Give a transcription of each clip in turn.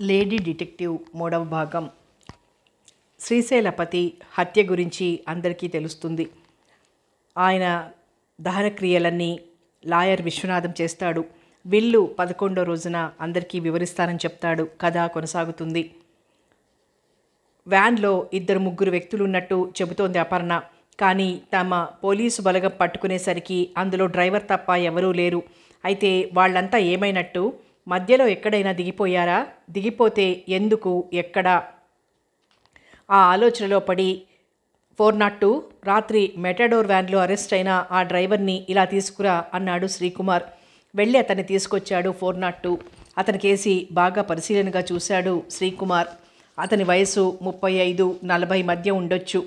Lady detective మూడవ భాగం. శ్రీశైలపతి హత్య గురించి అందరికీ తెలుస్తుంది. ఆయన దహనక్రియలన్నీ లాయర్ విశ్వనాథం చేస్తాడు. విల్లు 11వ రోజున అందరికీ వివరిస్తానని చెప్తాడు. కథ కొనసాగుతుంది. వ్యాన్లో 2-3 వ్యక్తులు ఉన్నట్టు చెబుతోంది అపర్ణ. కానీ తమ పోలీసు బలగం పట్టుకునేసరికి అందులో డ్రైవర్ తప్ప ఎవరూ లేరు. అయితే వాళ్ళంతా ఏమైనట్టు? మధ్యలో ఎక్కడైనా దిగిపోయారా? దిగిపోతే ఎందుకు, ఎక్కడ? ఆ ఆలోచనలో పడి 402 రాత్రి మెటాడోర్ వ్యాన్లో అరెస్ట్ అయిన ఆ డ్రైవర్ని ఇలా తీసుకురా అన్నాడు శ్రీకుమార్. వెళ్ళి అతన్ని తీసుకొచ్చాడు 402. అతని కేసి బాగా పరిశీలనగా చూశాడు శ్రీకుమార్. అతని వయసు 35-40 మధ్య ఉండొచ్చు.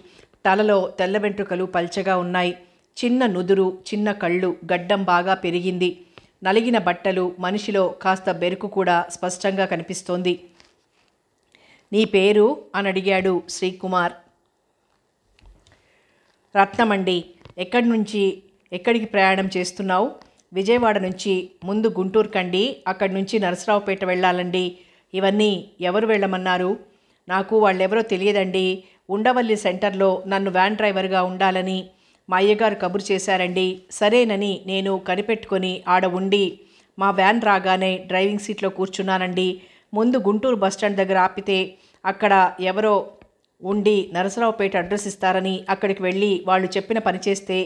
తలలో తెల్ల వెంట్రుకలు పల్చగా ఉన్నాయి. చిన్న నుదురు, చిన్న కళ్ళు, గడ్డం బాగా పెరిగింది. నలిగిన బట్టలు, మనిషిలో కాస్త బెరుకు కూడా స్పష్టంగా కనిపిస్తోంది. నీ పేరు అని అడిగాడు శ్రీకుమార్. రత్నమండి. ఎక్కడి నుంచి ఎక్కడికి ప్రయాణం చేస్తున్నావు? విజయవాడ నుంచి. ముందు గుంటూరు కండి, అక్కడి నుంచి నరసరావుపేట వెళ్ళాలండి. ఇవన్నీ ఎవరు వెళ్ళమన్నారు? నాకు వాళ్ళెవరో తెలియదండి. ఉండవల్లి సెంటర్లో నన్ను వ్యాన్ డ్రైవర్గా ఉండాలని మా అయ్యగారు కబురు చేశారండి. సరేనని నేను కనిపెట్టుకొని ఆడ ఉండి మా వ్యాన్ రాగానే డ్రైవింగ్ సీట్లో కూర్చున్నానండి. ముందు గుంటూరు బస్టాండ్ దగ్గర ఆపితే అక్కడ ఎవరో ఉండి నరసరావుపేట అడ్రస్ ఇస్తారని అక్కడికి వెళ్ళి వాళ్ళు చెప్పిన పని చేస్తే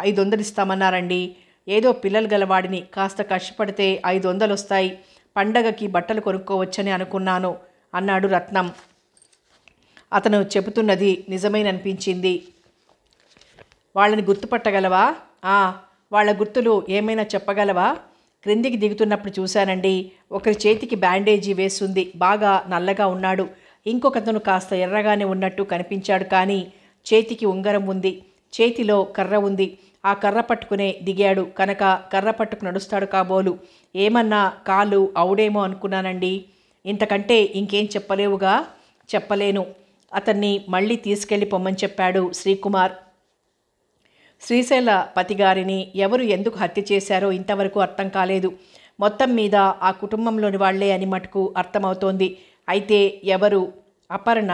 500 ఇస్తామన్నారండి. ఏదో పిల్లలు గలవాడిని, కాస్త కష్టపడితే 500 వస్తాయి. పండగకి బట్టలు కొనుక్కోవచ్చని అనుకున్నాను అన్నాడు రత్నం. అతను చెబుతున్నది నిజమేననిపించింది. వాళ్ళని గుర్తుపట్టగలవా? వాళ్ళ గుర్తులు ఏమైనా చెప్పగలవా? క్రిందికి దిగుతున్నప్పుడు చూశానండి. ఒకరి చేతికి బ్యాండేజీ వేసుంది, బాగా నల్లగా ఉన్నాడు. ఇంకొకతను కాస్త ఎర్రగానే ఉన్నట్టు కనిపించాడు. కానీ చేతికి ఉంగరం ఉంది, చేతిలో కర్ర ఉంది. ఆ కర్ర పట్టుకునే దిగాడు కనుక కర్ర పట్టుకు నడుస్తాడు కాబోలు. ఏమన్నా కాలు అవుడేమో అనుకున్నానండి. ఇంతకంటే ఇంకేం చెప్పలేవుగా? చెప్పలేను. అతన్ని మళ్ళీ తీసుకెళ్ళి పొమ్మని చెప్పాడు శ్రీకుమార్. శ్రీశైలపతి గారిని ఎవరు ఎందుకు హత్య చేశారో ఇంతవరకు అర్థం కాలేదు. మొత్తం మీద ఆ కుటుంబంలోని వాళ్లే అని మటుకు అర్థమవుతోంది. అయితే ఎవరు? అపర్ణ,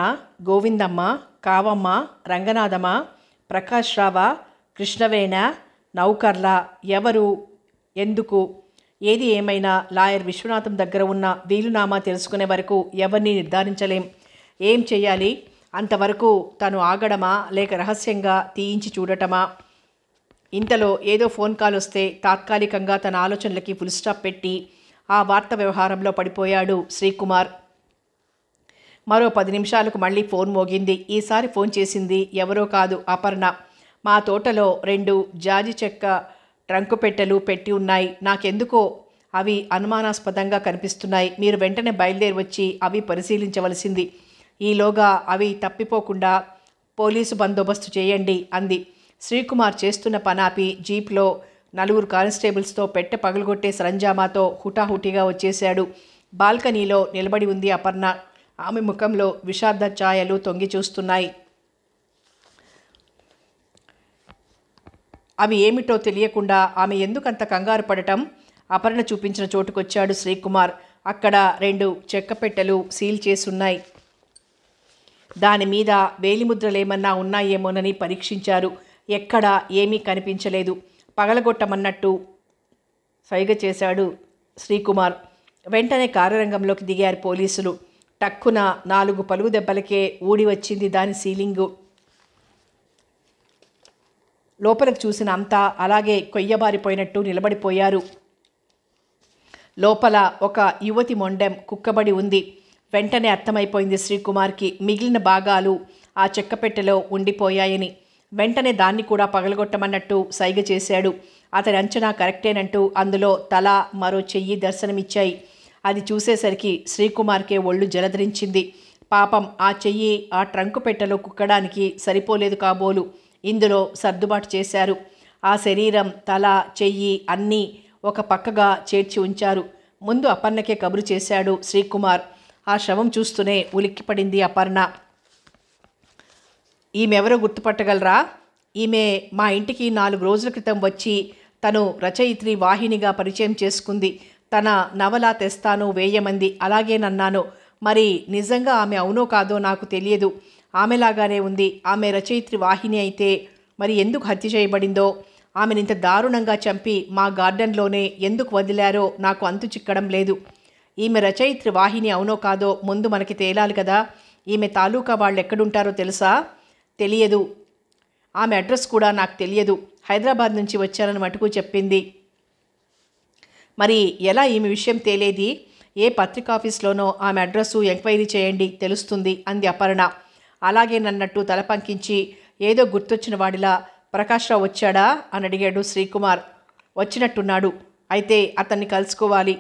గోవిందమ్మ, కావమ్మ, రంగనాథమ్మ, ప్రకాష్ రావా, కృష్ణవేణ, నౌకర్ల? ఎవరు, ఎందుకు? ఏది ఏమైనా లాయర్ విశ్వనాథం దగ్గర ఉన్న వీలునామా తెలుసుకునే వరకు ఎవరిని నిర్ధారించలేం. ఏం చెయ్యాలి? అంతవరకు తను ఆగడమా, లేక రహస్యంగా తీయించి చూడటమా? ఇంతలో ఏదో ఫోన్ కాల్ వస్తే తాత్కాలికంగా తన ఆలోచనలకి ఫుల్ స్టాప్ పెట్టి ఆ వార్త వ్యవహారంలో పడిపోయాడు శ్రీకుమార్. మరో 10 నిమిషాలకు మళ్ళీ ఫోన్ మోగింది. ఈసారి ఫోన్ చేసింది ఎవరో కాదు, అపర్ణ. మా తోటలో 2 జాజి చెక్క ట్రంకు పెట్టెలు పెట్టి ఉన్నాయి. నాకెందుకో అవి అనుమానాస్పదంగా కనిపిస్తున్నాయి. మీరు వెంటనే బయలుదేరి వచ్చి అవి పరిశీలించవలసింది. ఈలోగా అవి తప్పిపోకుండా పోలీసు బందోబస్తు చేయండి అంది. శ్రీకుమార్ చేస్తున్న పనాపి జీప్లో 4 కానిస్టేబుల్స్తో పెట్టె పగలగొట్టే సరంజామాతో హుటాహుటిగా వచ్చేశాడు. బాల్కనీలో నిలబడి ఉంది అపర్ణ. ఆమె ముఖంలో విషాద ఛాయలు తొంగి చూస్తున్నాయి. అవి ఏమిటో తెలియకుండా ఆమె ఎందుకంత కంగారు పడటం? అపర్ణ చూపించిన చోటుకొచ్చాడు శ్రీకుమార్. అక్కడ 2 చెక్క పెట్టెలు సీల్ చేసున్నాయి. దాని మీద వేలిముద్రలేమన్నా ఉన్నాయేమోనని పరీక్షించారు. ఎక్కడా ఏమీ కనిపించలేదు. పగలగొట్టమన్నట్టు సైగ చేశాడు శ్రీకుమార్. వెంటనే కార్యరంగంలోకి దిగారు పోలీసులు. టక్కున 4 పలుగు దెబ్బలకే ఊడి వచ్చింది దాని సీలింగు. లోపలికి చూసిన అంతా అలాగే కొయ్యబారిపోయినట్టు నిలబడిపోయారు. లోపల ఒక యువతి మొండెం కుక్కబడి ఉంది. వెంటనే అర్థమైపోయింది శ్రీకుమార్కి మిగిలిన భాగాలు ఆ చెక్కపెట్టెలో ఉండిపోయాయని. వెంటనే దాన్ని కూడా పగలగొట్టమన్నట్టు సైగ చేశాడు. అతని అంచనా కరెక్టేనంటూ అందులో తల, మరో చెయ్యి దర్శనమిచ్చాయి. అది చూసేసరికి శ్రీకుమార్కే ఒళ్ళు జలధరించింది. పాపం ఆ చెయ్యి ఆ ట్రంకు పెట్టెలో కుక్కడానికి సరిపోలేదు కాబోలు. ఇందులో సర్దుబాటు చేశారు. ఆ శరీరం, తల, చెయ్యి అన్నీ ఒక పక్కగా చేర్చి ఉంచారు. ముందు అపర్ణకే కబురు చేశాడు శ్రీకుమార్. ఆ శవం చూస్తూనే ఉలిక్కిపడింది అపర్ణ. ఈమెవరో గుర్తుపట్టగలరా? ఈమె మా ఇంటికి 4 రోజుల క్రితం వచ్చి తను రచయిత్రి వాహినిగా పరిచయం చేసుకుంది. తన నవల తెస్తాను వేయమంది. అలాగేనన్నాను. మరి నిజంగా ఆమె అవునో కాదో నాకు తెలియదు. ఆమెలాగానే ఉంది. ఆమె రచయిత్రి వాహిని అయితే మరి ఎందుకు హత్య చేయబడిందో, ఆమెను ఇంత దారుణంగా చంపి మా గార్డెన్లోనే ఎందుకు వదిలారో నాకు అంతు చిక్కడం లేదు. ఈమె రచయిత్రి వాహిని అవునో కాదో ముందు మనకి తేలాలి కదా. ఈమె తాలూకా వాళ్ళు ఎక్కడుంటారో తెలుసా? తెలియదు. ఆమె అడ్రస్ కూడా నాకు తెలియదు. హైదరాబాద్ నుంచి వచ్చానని మటుకు చెప్పింది. మరి ఎలా ఈమె విషయం తేలేది? ఏ పత్రికాఫీస్లోనో ఆమె అడ్రస్సు ఎంక్వైరీ చేయండి, తెలుస్తుంది అంది అపర్ణ. అలాగేనన్నట్టు తల పంకించి ఏదో గుర్తొచ్చిన వాడిలా ప్రకాశ్రావు వచ్చాడా అని అడిగాడు శ్రీకుమార్. వచ్చినట్టున్నాడు. అయితే అతన్ని కలుసుకోవాలి.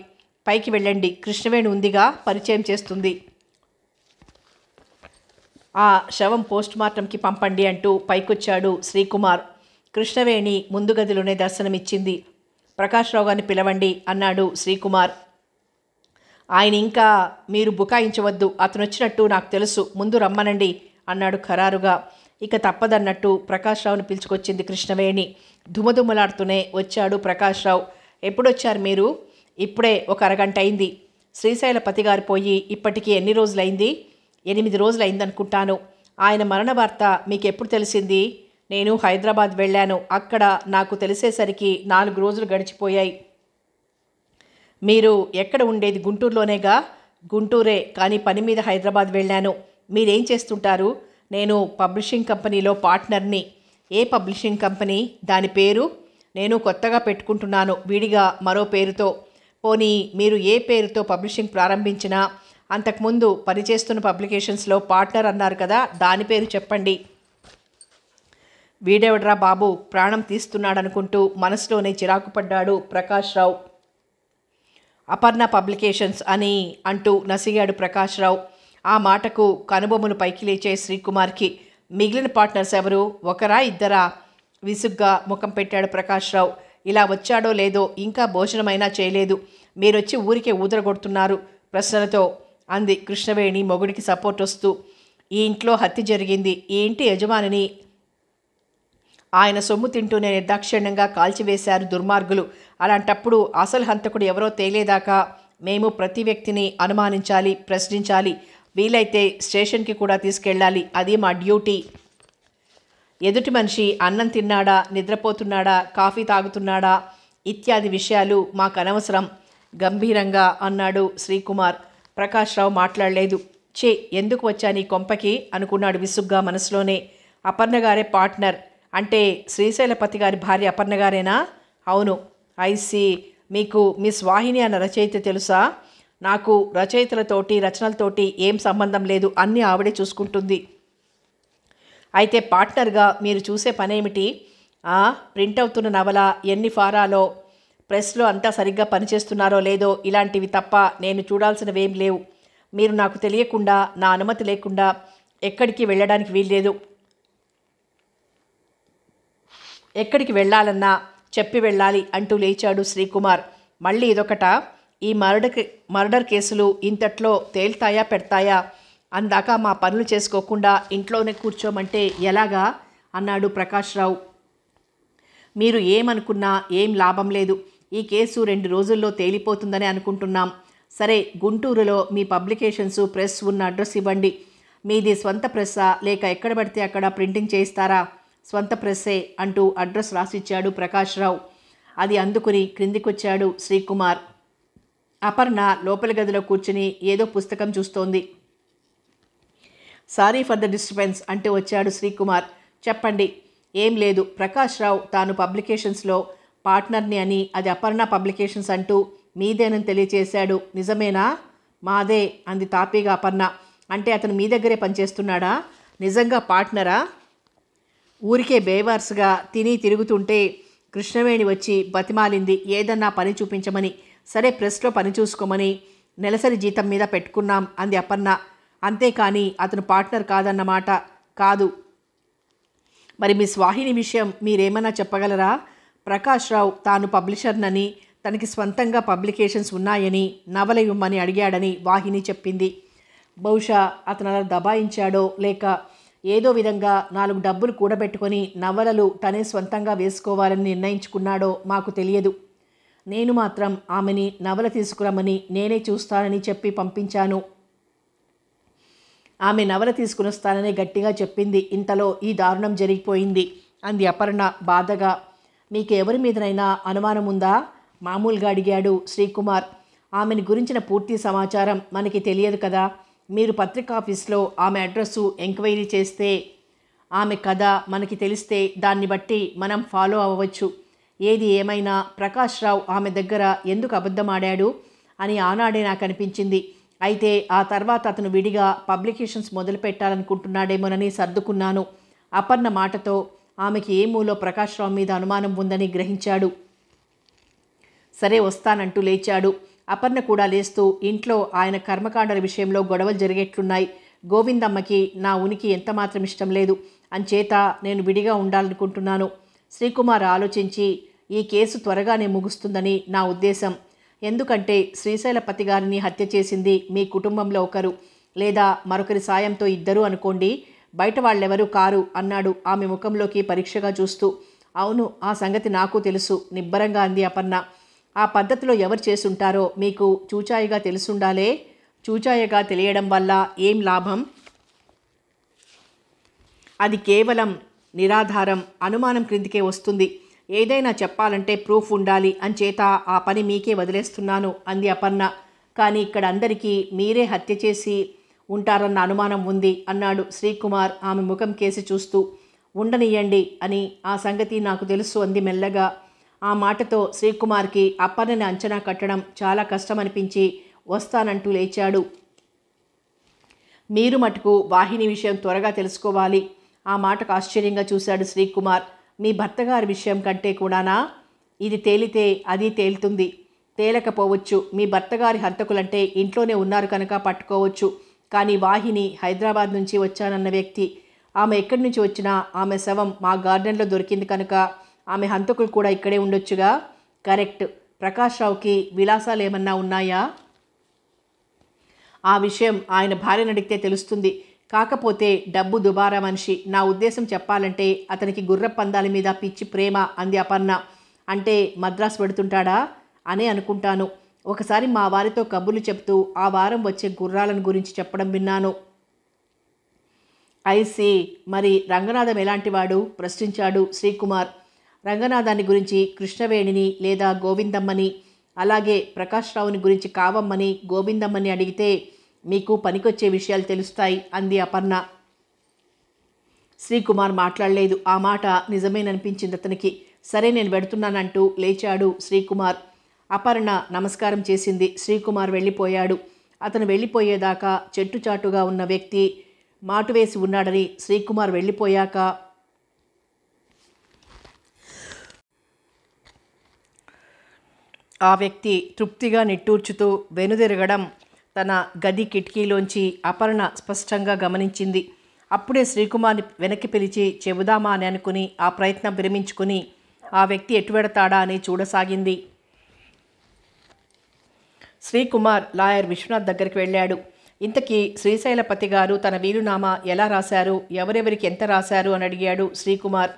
పైకి వెళ్ళండి, కృష్ణవేణి ఉందిగా, పరిచయం చేస్తుంది. ఆ శవం పోస్ట్ మార్టంకి పంపండి అంటూ పైకొచ్చాడు శ్రీకుమార్. కృష్ణవేణి ముందు గదిలోనే దర్శనమిచ్చింది. ప్రకాశ్రావు గారిని పిలవండి అన్నాడు శ్రీకుమార్. ఆయన ఇంకా మీరు బుకాయించవద్దు, అతను వచ్చినట్టు నాకు తెలుసు, ముందు రమ్మనండి అన్నాడు ఖరారుగా. ఇక తప్పదన్నట్టు ప్రకాశ్రావుని పిలుచుకొచ్చింది కృష్ణవేణి. దుమదుమలాడుతూనే వచ్చాడు ప్రకాశ్రావు. ఎప్పుడొచ్చారు మీరు? ఇప్పుడే ఒక అరగంట అయింది. శ్రీశైలపతి గారు పోయి ఇప్పటికీ ఎన్ని రోజులైంది? 8 రోజులైందనుకుంటాను. ఆయన మరణ వార్త మీకు ఎప్పుడు తెలిసింది? నేను హైదరాబాద్ వెళ్ళాను. అక్కడ నాకు తెలిసేసరికి 4 రోజులు గడిచిపోయాయి. మీరు ఎక్కడ ఉండేది? గుంటూరులోనేగా. గుంటూరే, కానీ పని మీద హైదరాబాద్ వెళ్ళాను. మీరేం చేస్తుంటారు? నేను పబ్లిషింగ్ కంపెనీలో పార్ట్నర్ని. ఏ పబ్లిషింగ్ కంపెనీ? దాని పేరు? నేను కొత్తగా పెట్టుకుంటున్నాను, విడిగా మరో పేరుతో. పోనీ మీరు ఏ పేరుతో పబ్లిషింగ్ ప్రారంభించినా అంతకుముందు పనిచేస్తున్న పబ్లికేషన్స్లో పార్ట్నర్ అన్నారు కదా, దాని పేరు చెప్పండి. వీడెవడ్రా బాబు, ప్రాణం తీస్తున్నాడనుకుంటూ మనసులోనే చిరాకు పడ్డాడు ప్రకాశ్రావు. అపర్ణ పబ్లికేషన్స్ అని అంటూ నసిగాడు ప్రకాశ్రావు. ఆ మాటకు కనుబొమ్మలు పైకి లేచే శ్రీకుమార్కి. మిగిలిన పార్ట్నర్స్ ఎవరు? ఒకరా ఇద్దరా? విసుగ్గా ముఖం పెట్టాడు ప్రకాశ్రావు. ఇలా వచ్చాడో లేదో, ఇంకా భోజనమైనా చేయలేదు, మీరొచ్చి ఊరికే ఊదరగొడుతున్నారు ప్రశ్నలతో అంది కృష్ణవేణి మొగుడికి సపోర్ట్ వస్తూ. ఈ ఇంట్లో హత్య జరిగింది. ఈ ఇంటి యజమానిని ఆయన సొమ్ము తింటూనే నిర్దాక్షిణ్యంగా కాల్చివేశారు దుర్మార్గులు. అలాంటప్పుడు అసలు హంతకుడు ఎవరో తేలేదాకా మేము ప్రతి వ్యక్తిని అనుమానించాలి, ప్రశ్నించాలి, వీలైతే స్టేషన్కి కూడా తీసుకెళ్ళాలి. అది మా డ్యూటీ. ఎదుటి మనిషి అన్నం తిన్నాడా, నిద్రపోతున్నాడా, కాఫీ తాగుతున్నాడా ఇత్యాది విషయాలు మాకు అనవసరం గంభీరంగా అన్నాడు శ్రీకుమార్. ప్రకాశ్రావు మాట్లాడలేదు. చే ఎందుకు వచ్చా నీ కొంపకి అనుకున్నాడు విసుగ్గా మనసులోనే. అపర్ణగారే పార్ట్నర్ అంటే శ్రీశైలపతి గారి భార్య అపర్ణగారేనా? అవును. ఐసి. మీకు మిస్ వాహిని అన్న రచయిత తెలుసా? నాకు రచయితలతోటి రచనలతోటి ఏం సంబంధం లేదు, అన్నీ ఆవిడే చూసుకుంటుంది. అయితే పార్ట్నర్గా మీరు చూసే పనేమిటి? ప్రింట్ అవుతున్న నవల ఎన్ని ఫారాలో, ప్రెస్లో అంతా సరిగ్గా పనిచేస్తున్నారో లేదో, ఇలాంటివి తప్ప నేను చూడాల్సినవేం లేవు. మీరు నాకు తెలియకుండా, నా అనుమతి లేకుండా ఎక్కడికి వెళ్ళడానికి వీల్లేదు. ఎక్కడికి వెళ్ళాలన్నా చెప్పి వెళ్ళాలి అంటూ లేచాడు శ్రీకుమార్. మళ్ళీ ఇదొకట. ఈ మర్డర్ కేసులు ఇంతట్లో తేల్తాయా పెడతాయా? అందాక మా పనులు చేసుకోకుండా ఇంట్లోనే కూర్చోమంటే ఎలాగా అన్నాడు ప్రకాశ్రావు. మీరు ఏమనుకున్నా ఏం లాభం లేదు. ఈ కేసు 2 రోజుల్లో తేలిపోతుందని అనుకుంటున్నాం. సరే, గుంటూరులో మీ పబ్లికేషన్స్ ప్రెస్ ఉన్న అడ్రస్ ఇవ్వండి. మీది స్వంత ప్రెస్సా లేక ఎక్కడ పడితే అక్కడ ప్రింటింగ్ చేయిస్తారా? స్వంత ప్రెస్సే అంటూ అడ్రస్ రాసిచ్చాడు ప్రకాశ్రావు. అది అందుకుని క్రిందికొచ్చాడు శ్రీకుమార్. అపర్ణ లోపల గదిలో కూర్చుని ఏదో పుస్తకం చూస్తోంది. సారీ ఫర్ ద డిస్టర్బెన్స్ అంటూ వచ్చాడు శ్రీకుమార్. చెప్పండి. ఏం లేదు, ప్రకాశ్రావు తాను పబ్లికేషన్స్లో పార్ట్నర్ని అని, అది అపర్ణ పబ్లికేషన్స్ అంటూ మీదేనని తెలియచేశాడు. నిజమేనా? మాదే అంది తాపీగా అపర్ణ. అంటే అతను మీ దగ్గరే పనిచేస్తున్నాడా? నిజంగా పార్ట్నరా? ఊరికే బేవార్స్గా తిని తిరుగుతుంటే కృష్ణవేణి వచ్చి బతిమాలింది ఏదన్నా పని చూపించమని. సరే, ప్రెస్లో పని చూసుకోమని నెలసరి జీతం మీద పెట్టుకున్నాం అంది అపర్ణ. అంతేకాని అతను పార్ట్నర్ కాదన్నమాట. కాదు. మరి మిస్ వాహిని విషయం మీరేమన్నా చెప్పగలరా? ప్రకాశ్రావు తాను పబ్లిషర్నని, తనకి స్వంతంగా పబ్లికేషన్స్ ఉన్నాయని, నవల ఇవ్వమని అడిగాడని వాహిని చెప్పింది. బహుశా అతను అలా దబాయించాడో లేక ఏదో విధంగా 4 డబ్బులు కూడబెట్టుకొని నవలలు తనే స్వంతంగా వేసుకోవాలని నిర్ణయించుకున్నాడో మాకు తెలియదు. నేను మాత్రం ఆమెని నవల తీసుకురమ్మని నేనే చూస్తానని చెప్పి పంపించాను. ఆమె నవల తీసుకుని వస్తానని గట్టిగా చెప్పింది. ఇంతలో ఈ దారుణం జరిగిపోయింది అంది అపర్ణ బాధగా. మీకు ఎవరి మీదనైనా అనుమానం ఉందా? మామూలుగా అడిగాడు శ్రీకుమార్. ఆమెను గురించిన పూర్తి సమాచారం మనకి తెలియదు కదా. మీరు పత్రికా ఆఫీస్లో ఆమె అడ్రస్సు ఎంక్వైరీ చేస్తే, ఆమె కథ మనకి తెలిస్తే దాన్ని బట్టి మనం ఫాలో అవ్వవచ్చు. ఏది ఏమైనా ప్రకాష్ రావు ఆమె దగ్గర ఎందుకు అబద్ధమాడాడు అని ఆనాడే నాకు అనిపించింది. అయితే ఆ తర్వాత అతను విడిగా పబ్లికేషన్స్ మొదలు పెట్టాలనుకుంటున్నాడేమోనని సర్దుకున్నాను. అపర్ణ మాటతో ఆమెకి ఏ మూలో ప్రకాష్ రావు మీద అనుమానం ఉందని గ్రహించాడు. సరే వస్తానంటూ లేచాడు. అపర్ణ కూడా లేస్తూ, ఇంట్లో ఆయన కర్మకాండల విషయంలో గొడవలు జరిగేట్లున్నాయి. గోవిందమ్మకి నా ఉనికి ఎంతమాత్రం ఇష్టం లేదు. అంచేత నేను విడిగా ఉండాలనుకుంటున్నాను. శ్రీకుమార్ ఆలోచించి, ఈ కేసు త్వరగానే ముగుస్తుందని నా ఉద్దేశం. ఎందుకంటే శ్రీశైలపతి గారిని హత్య చేసింది మీ కుటుంబంలో ఒకరు, లేదా మరొకరి సాయంతో ఇద్దరు అనుకోండి. బయట వాళ్ళెవరూ కారు అన్నాడు ఆమె ముఖంలోకి పరీక్షగా చూస్తూ. అవును, ఆ సంగతి నాకు తెలుసు నిబ్బరంగా అంది అపర్ణ. ఆ పద్ధతిలో ఎవరు చేసుంటారో మీకు చూచాయిగా తెలుసుండాలే. చూచాయగా తెలియడం వల్ల ఏం లాభం? అది కేవలం నిరాధారం అనుమానం క్రిందికే వస్తుంది. ఏదైనా చెప్పాలంటే ప్రూఫ్ ఉండాలి. అంచేత ఆ పని మీకే వదిలేస్తున్నాను అంది అపర్ణ. కానీ ఇక్కడ అందరికీ మీరే హత్య చేసి ఉంటారన్న అనుమానం ఉంది అన్నాడు శ్రీకుమార్ ఆమె ముఖం కేసి చూస్తూ. ఉండనియండి అని ఆ సంగతి నాకు తెలుసు అంది మెల్లగా. ఆ మాటతో శ్రీకుమార్కి అపర్ణని అంచనా కట్టడం చాలా కష్టమనిపించి వస్తానంటూ లేచాడు. మీరు మటుకు వాహిని విషయం త్వరగా తెలుసుకోవాలి. ఆ మాటకు ఆశ్చర్యంగా చూశాడు శ్రీకుమార్. మీ భర్తగారి విషయం కంటే కూడానా? ఇది తేలితే అది తేలుతుంది, తేలకపోవచ్చు. మీ భర్తగారి హంతకులంటే ఇంట్లోనే ఉన్నారు కనుక పట్టుకోవచ్చు. కానీ వాహిని హైదరాబాద్ నుంచి వచ్చానన్న వ్యక్తి, ఆమె ఎక్కడి నుంచి వచ్చినా ఆమె శవం మా గార్డెన్లో దొరికింది కనుక ఆమె హంతకులు కూడా ఇక్కడే ఉండొచ్చుగా. కరెక్ట్. ప్రకాష్ రావుకి విలాసాలు ఏమన్నా ఉన్నాయా? ఆ విషయం ఆయన భార్యను అడిగితే తెలుస్తుంది. కాకపోతే డబ్బు దుబారా మనిషి. నా ఉద్దేశం చెప్పాలంటే అతనికి గుర్ర పందాల మీద పిచ్చి ప్రేమ అంది అపర్ణ. అంటే మద్రాసు పెడుతుంటాడా అనే అనుకుంటాను. ఒకసారి మా వారితో కబుర్లు చెప్తూ ఆ వారం వచ్చే గుర్రాలను గురించి చెప్పడం విన్నాను. ఐసి. మరి రంగనాథం ఎలాంటివాడు? ప్రశ్నించాడు శ్రీకుమార్. రంగనాథాన్ని గురించి కృష్ణవేణిని లేదా గోవిందమ్మని, అలాగే ప్రకాష్ రావుని గురించి కావమ్మని గోవిందమ్మని అడిగితే మీకు పనికొచ్చే విషయాలు తెలుస్తాయి అంది అపర్ణ. శ్రీకుమార్ మాట్లాడలేదు. ఆ మాట నిజమేననిపించింది అతనికి. సరే నేను వెడుతున్నానంటూ లేచాడు శ్రీకుమార్. అపర్ణ నమస్కారం చేసింది. శ్రీకుమార్ వెళ్ళిపోయాడు. అతను వెళ్ళిపోయేదాకా చెట్టుచాటుగా ఉన్న వ్యక్తి మాటు వేసి ఉన్నాడని శ్రీకుమార్ వెళ్ళిపోయాక ఆ వ్యక్తి తృప్తిగా నిట్టూర్చుతూ వెనుదిరగడం తన గది కిటికీలోంచి అపర్ణ స్పష్టంగా గమనించింది. అప్పుడే శ్రీకుమార్ని వెనక్కి పిలిచి చెబుదామా అని అనుకుని ఆ ప్రయత్నం విరమించుకుని ఆ వ్యక్తి ఎటు వెడతాడా అని చూడసాగింది. శ్రీకుమార్ లాయర్ విశ్వనాథ్ దగ్గరికి వెళ్ళాడు. ఇంతకీ శ్రీశైలపతి గారు తన వీలునామా ఎలా రాశారు, ఎవరెవరికి ఎంత రాశారు అని అడిగాడు శ్రీకుమార్.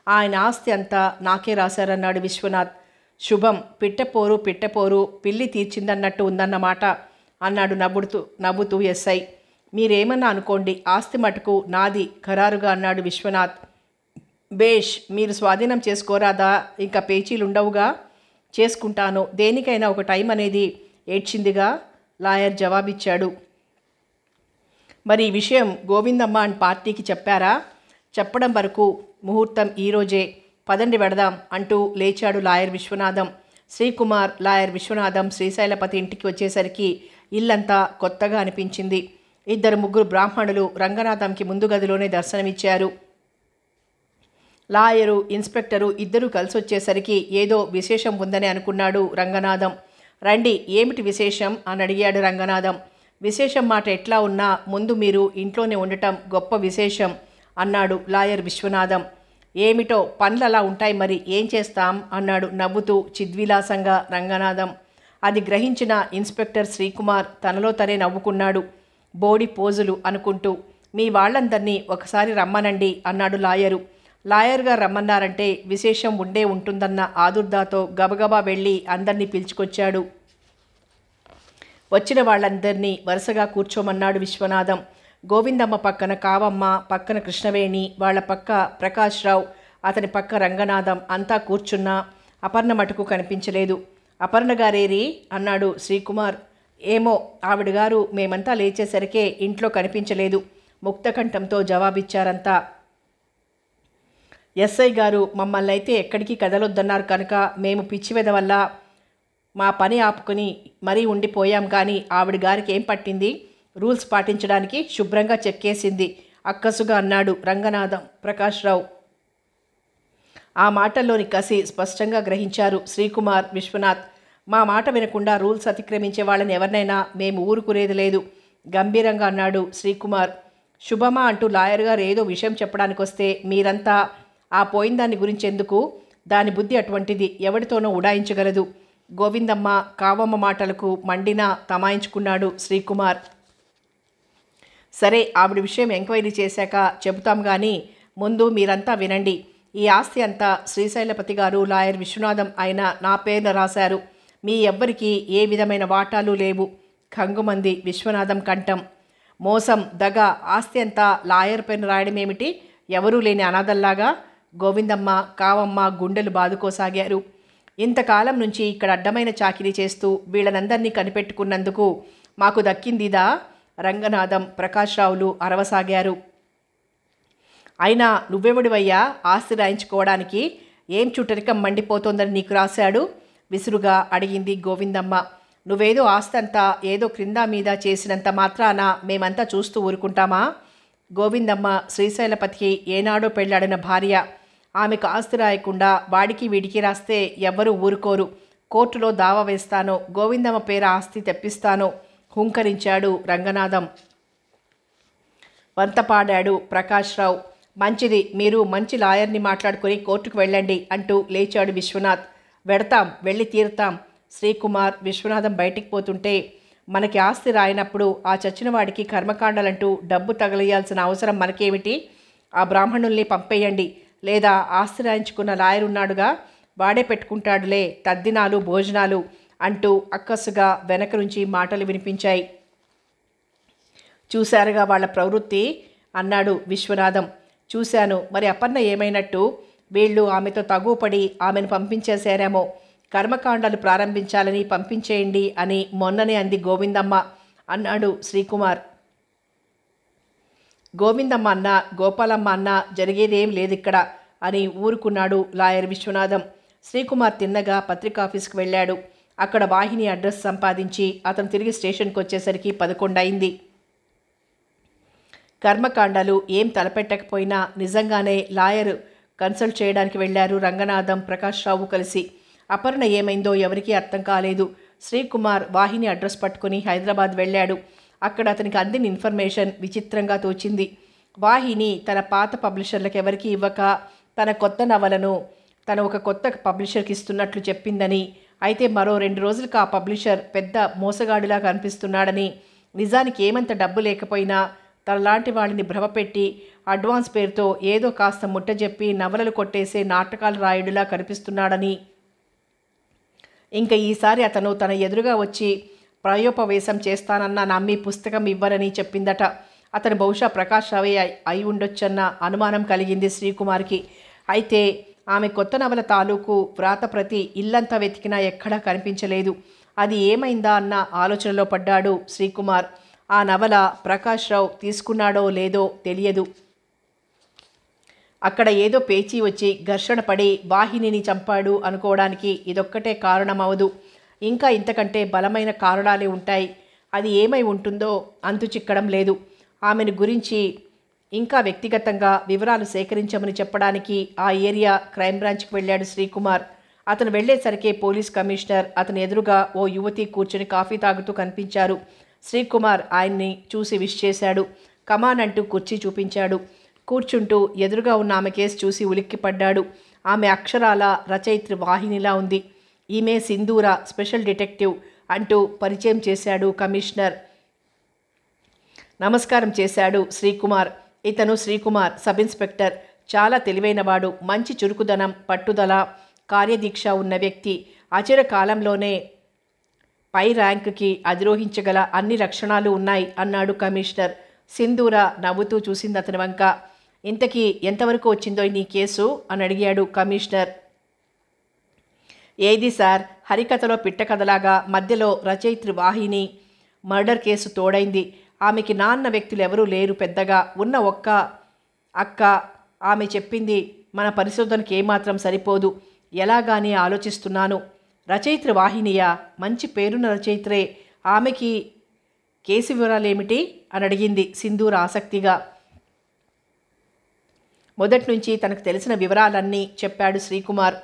ఆయన ఆస్తి అంతా నాకే రాశారన్నాడు విశ్వనాథ్. శుభం. పిట్టపోరు పిల్లి తీర్చిందన్నట్టు ఉందన్నమాట అన్నాడు నవ్వుతూ ఎస్ఐ. మీరేమన్నా అనుకోండి, ఆస్తి మటుకు నాది ఖరారుగా అన్నాడు విశ్వనాథ్. బేష్, మీరు స్వాధీనం చేసుకోరాదా? ఇంకా పేచీలుండవుగా. చేసుకుంటాను, దేనికైనా ఒక టైం అనేది ఏడ్చిందిగా లాయర్ జవాబిచ్చాడు. మరి ఈ విషయం గోవిందమ్మ అండ్ పార్టీకి చెప్పారా? చెప్పడం వరకు ముహూర్తం ఈరోజే, పదండి వెడదాం అంటూ లేచాడు లాయర్ విశ్వనాథం. శ్రీకుమార్, లాయర్ విశ్వనాథం శ్రీశైలపతి ఇంటికి వచ్చేసరికి ఇల్లంతా కొత్తగా అనిపించింది. 2-3 బ్రాహ్మణులు రంగనాథంకి ముందు గదిలోనే దర్శనమిచ్చారు. లాయరు, ఇన్స్పెక్టరు ఇద్దరూ కలిసి వచ్చేసరికి ఏదో విశేషం ఉందని అనుకున్నాడు రంగనాథం. రండి, ఏమిటి విశేషం అని అడిగాడు రంగనాథం. విశేషం మాట ఎట్లా ఉన్నా ముందు మీరు ఇంట్లోనే ఉండటం గొప్ప విశేషం అన్నాడు లాయర్ విశ్వనాథం. ఏమిటో పనులు అలా ఉంటాయి, మరి ఏం చేస్తాం అన్నాడు నవ్వుతూ చిద్విలాసంగా రంగనాథం. అది గ్రహించిన ఇన్స్పెక్టర్ శ్రీకుమార్ తనలో తనే నవ్వుకున్నాడు, బోడి పోజులు అనుకుంటూ. మీ వాళ్ళందరినీ ఒకసారి రమ్మనండి అన్నాడు లాయరు. లాయర్గా రమ్మన్నారంటే విశేషం ఉండే ఉంటుందన్న ఆదుర్దాతో గబగబా వెళ్ళి అందరినీ పిలుచుకొచ్చాడు. వచ్చిన వాళ్ళందరినీ వరుసగా కూర్చోమన్నాడు విశ్వనాథం. గోవిందమ్మ పక్కన కావమ్మ, పక్కన కృష్ణవేణి, వాళ్ళ పక్క ప్రకాశ్రావు, అతని పక్క రంగనాథం అంతా కూర్చున్నా అపర్ణ మటుకు కనిపించలేదు. అపర్ణ గారేరి అన్నాడు శ్రీకుమార్. ఏమో, ఆవిడగారు మేమంతా లేచేసరికే ఇంట్లో కనిపించలేదు, ముక్తకంఠంతో జవాబిచ్చారంతా. ఎస్ఐ గారు మమ్మల్ని అయితే ఎక్కడికి కదలొద్దన్నారు కనుక మేము పిచ్చివెద వల్ల మా పని ఆపుకుని మరీ ఉండిపోయాం. కానీ ఆవిడ గారికి ఏం పట్టింది? రూల్స్ పాటించడానికి శుభ్రంగా చెక్కేసింది అక్కసుగా అన్నాడు రంగనాథం. ప్రకాశ్రావు ఆ మాటల్లోని కసి స్పష్టంగా గ్రహించారు శ్రీకుమార్, విశ్వనాథ్. మా మాట వినకుండా రూల్స్ అతిక్రమించే వాళ్ళని ఎవరినైనా మేము ఊరుకునేది లేదు గంభీరంగా అన్నాడు శ్రీకుమార్. శుభమా అంటూ లాయర్ గారు ఏదో విషయం చెప్పడానికి వస్తే మీరంతా ఆ పోయిన దాని గురించి ఎందుకు? దాని బుద్ధి అటువంటిది, ఎవరితోనో ఉడాయించగలదు. గోవిందమ్మ కావమ్మ మాటలకు మండినా తమాయించుకున్నాడు శ్రీకుమార్. సరే, ఆవిడ విషయం ఎంక్వైరీ చేశాక చెబుతాం, కానీ ముందు మీరంతా వినండి. ఈ ఆస్తి అంతా శ్రీశైలపతి గారు, లాయర్ విశ్వనాథం అయిన నా పేరున రాశారు. మీ ఎవ్వరికీ ఏ విధమైన వాటాలు లేవు. ఖంగుమంది విశ్వనాథం కంఠం. మోసం, దగ, ఆస్తి అంతా లాయర్ పేరున రాయడం ఏమిటి? ఎవరూ లేని అనాథల్లాగా గోవిందమ్మ, కావమ్మ గుండెలు బాదుకోసాగారు. ఇంతకాలం నుంచి ఇక్కడ అడ్డమైన చాకిరీ చేస్తూ వీళ్ళనందరినీ కనిపెట్టుకున్నందుకు మాకు దక్కిందిదా? రంగనాథం, ప్రకాశ్రావులు అరవసాగారు. అయినా నువ్వెవడివయ్యా ఆస్తి రాయించుకోవడానికి? ఏం చుట్టరికం మండిపోతోందని నీకు రాశాడు? విసురుగా అడిగింది గోవిందమ్మ. నువ్వేదో ఆస్తంతా ఏదో క్రింద మీద చేసినంత మాత్రాన మేమంతా చూస్తూ ఊరుకుంటామా? గోవిందమ్మ శ్రీశైలపతికి ఏనాడో పెళ్ళాడిన భార్య. ఆమెకు ఆస్తి రాయకుండా వాడికి వీడికి రాస్తే ఎవ్వరూ ఊరుకోరు. కోర్టులో దావా వేస్తానో, గోవిందమ్మ పేర ఆస్తి తెప్పిస్తానో హుంకరించాడు రంగనాథం. వంతపాడాడు ప్రకాశ్రావు. మంచిది, మీరు మంచి లాయర్ని మాట్లాడుకుని కోర్టుకు వెళ్ళండి అంటూ లేచాడు విశ్వనాథ్. వెడతాం, వెళ్ళి తీరుతాం. శ్రీకుమార్, విశ్వనాథం బయటికి పోతుంటే, మనకి ఆస్తి రాయినప్పుడు ఆ చచ్చిన వాడికి కర్మకాండాలంటూ డబ్బు తగలేయాల్సిన అవసరం మనకేమిటి? ఆ బ్రాహ్మణుల్ని పంపేయండి, లేదా ఆస్తి రాయించుకున్న లాయర్ ఉన్నాడుగా, వాడే పెట్టుకుంటాడులే తద్దినాలు భోజనాలు అంటూ అక్కసుగా వెనక నుంచి మాటలు వినిపించాయి. చూశారుగా వాళ్ళ ప్రవృత్తి అన్నాడు విశ్వనాథం. చూశాను, మరి అపర్ణ ఏమైనట్టు? వీళ్ళు ఆమెతో తగుపడి ఆమెను పంపించేశారేమో. కర్మకాండాలు ప్రారంభించాలని పంపించేయండి అని మొన్ననే అంది గోవిందమ్మ అన్నాడు శ్రీకుమార్. గోవిందమ్మ అన్న, గోపాలమ్మ అన్న జరిగేదేం లేదిక్కడ అని ఊరుకున్నాడు లాయర్ విశ్వనాథం. శ్రీకుమార్ తిన్నగా పత్రికాఫీస్కి వెళ్ళాడు. అక్కడ వాహిని అడ్రస్ సంపాదించి అతను తిరిగి స్టేషన్కి వచ్చేసరికి 11 అయింది. కర్మకాండాలు ఏం తలపెట్టకపోయినా నిజంగానే లాయర్ కన్సల్ట్ చేయడానికి వెళ్ళారు రంగనాథం, ప్రకాశ్రావు కలిసి. అపర్ణ ఏమైందో ఎవరికీ అర్థం కాలేదు. శ్రీకుమార్ వాహిని అడ్రస్ పట్టుకుని హైదరాబాద్ వెళ్ళాడు. అక్కడ అతనికి అందిన ఇన్ఫర్మేషన్ విచిత్రంగా తోచింది. వాహిని తన పాత పబ్లిషర్లకు ఎవరికీ ఇవ్వక తన కొత్త నవలను తను ఒక కొత్త పబ్లిషర్కి ఇస్తున్నట్లు చెప్పిందని, అయితే మరో 2 రోజులకు ఆ పబ్లిషర్ పెద్ద మోసగాడిలా కనిపిస్తున్నాడని, నిజానికి ఏమంత డబ్బు లేకపోయినా తనలాంటి వాడిని భ్రమపెట్టి అడ్వాన్స్ పేరుతో ఏదో కాస్త ముట్టజెప్పి నవలలు కొట్టేసే నాటకాలు రాయుడిలా కనిపిస్తున్నాడని, ఇంకా ఈసారి అతను తన ఎదురుగా వచ్చి ప్రాయోపవేశం చేస్తానన్న నమ్మి పుస్తకం ఇవ్వరని చెప్పిందట. అతను బహుశా ప్రకాష్ రావే అయి ఉండొచ్చన్న అనుమానం కలిగింది శ్రీకుమార్కి. అయితే ఆమె కొత్త నవల తాలూకు వ్రాతప్రతి ఇల్లంతా వెతికినా ఎక్కడా కనిపించలేదు. అది ఏమైందా అన్న ఆలోచనలో పడ్డాడు శ్రీకుమార్. ఆ నవల ప్రకాష్ రావు తీసుకున్నాడో లేదో తెలియదు. అక్కడ ఏదో పేచీ వచ్చి ఘర్షణ పడి వాహినిని చంపాడు అనుకోవడానికి ఇదొక్కటే కారణమవదు. ఇంకా ఇంతకంటే బలమైన కారణాలే ఉంటాయి. అది ఏమై ఉంటుందో అంతు చిక్కడం లేదు. ఆమెను గురించి ఇంకా వ్యక్తిగతంగా వివరాలు సేకరించమని చెప్పడానికి ఆ ఏరియా క్రైమ్ బ్రాంచ్కి వెళ్ళాడు శ్రీకుమార్. అతను వెళ్ళేసరికి పోలీస్ కమిషనర్ అతని ఎదురుగా ఓ యువతి కూర్చుని కాఫీ తాగుతూ కనిపించారు. శ్రీకుమార్ ఆయన్ని చూసి విష్ చేశాడు. కమాన్ అంటూ కుర్చీ చూపించాడు. కూర్చుంటూ ఎదురుగా ఉన్న ఆమె కేసు చూసి ఉలిక్కిపడ్డాడు. ఆమె అక్షరాల రచయిత్రి వాహినిలా ఉంది. ఈమె సింధూర, స్పెషల్ డిటెక్టివ్ అంటూ పరిచయం చేశాడు కమిషనర్. నమస్కారం చేశాడు శ్రీకుమార్. ఇతను శ్రీకుమార్, సబ్ ఇన్స్పెక్టర్. చాలా తెలివైనవాడు, మంచి చురుకుదనం, పట్టుదల, కార్యదీక్ష ఉన్న వ్యక్తి. అచిర కాలంలోనే పై ర్యాంకుకి అధిరోహించగల అన్ని లక్షణాలు ఉన్నాయి అన్నాడు కమిషనర్. సింధూర నవ్వుతూ చూసింది అతని వంక. ఇంతకీ ఎంతవరకు వచ్చిందో నీ కేసు అని అడిగాడు కమిషనర్. ఏది సార్, హరికథలో పిట్టకథలాగా మధ్యలో రచయిత్రి వాహిని మర్డర్ కేసు తోడైంది. ఆమెకి నాన్న వ్యక్తులు ఎవరూ లేరు పెద్దగా, ఉన్న ఒక్క అక్క. ఆమె చెప్పింది మన పరిశోధనకి ఏమాత్రం సరిపోదు. ఎలాగాని ఆలోచిస్తున్నాను. రచయిత్రి వాహినియా? మంచి పేరున్న రచయిత్రే. ఆమెకి కేసు వివరాలేమిటి అని అడిగింది సింధూర ఆసక్తిగా. మొదటి నుంచి తనకు తెలిసిన వివరాలన్నీ చెప్పాడు శ్రీకుమార్.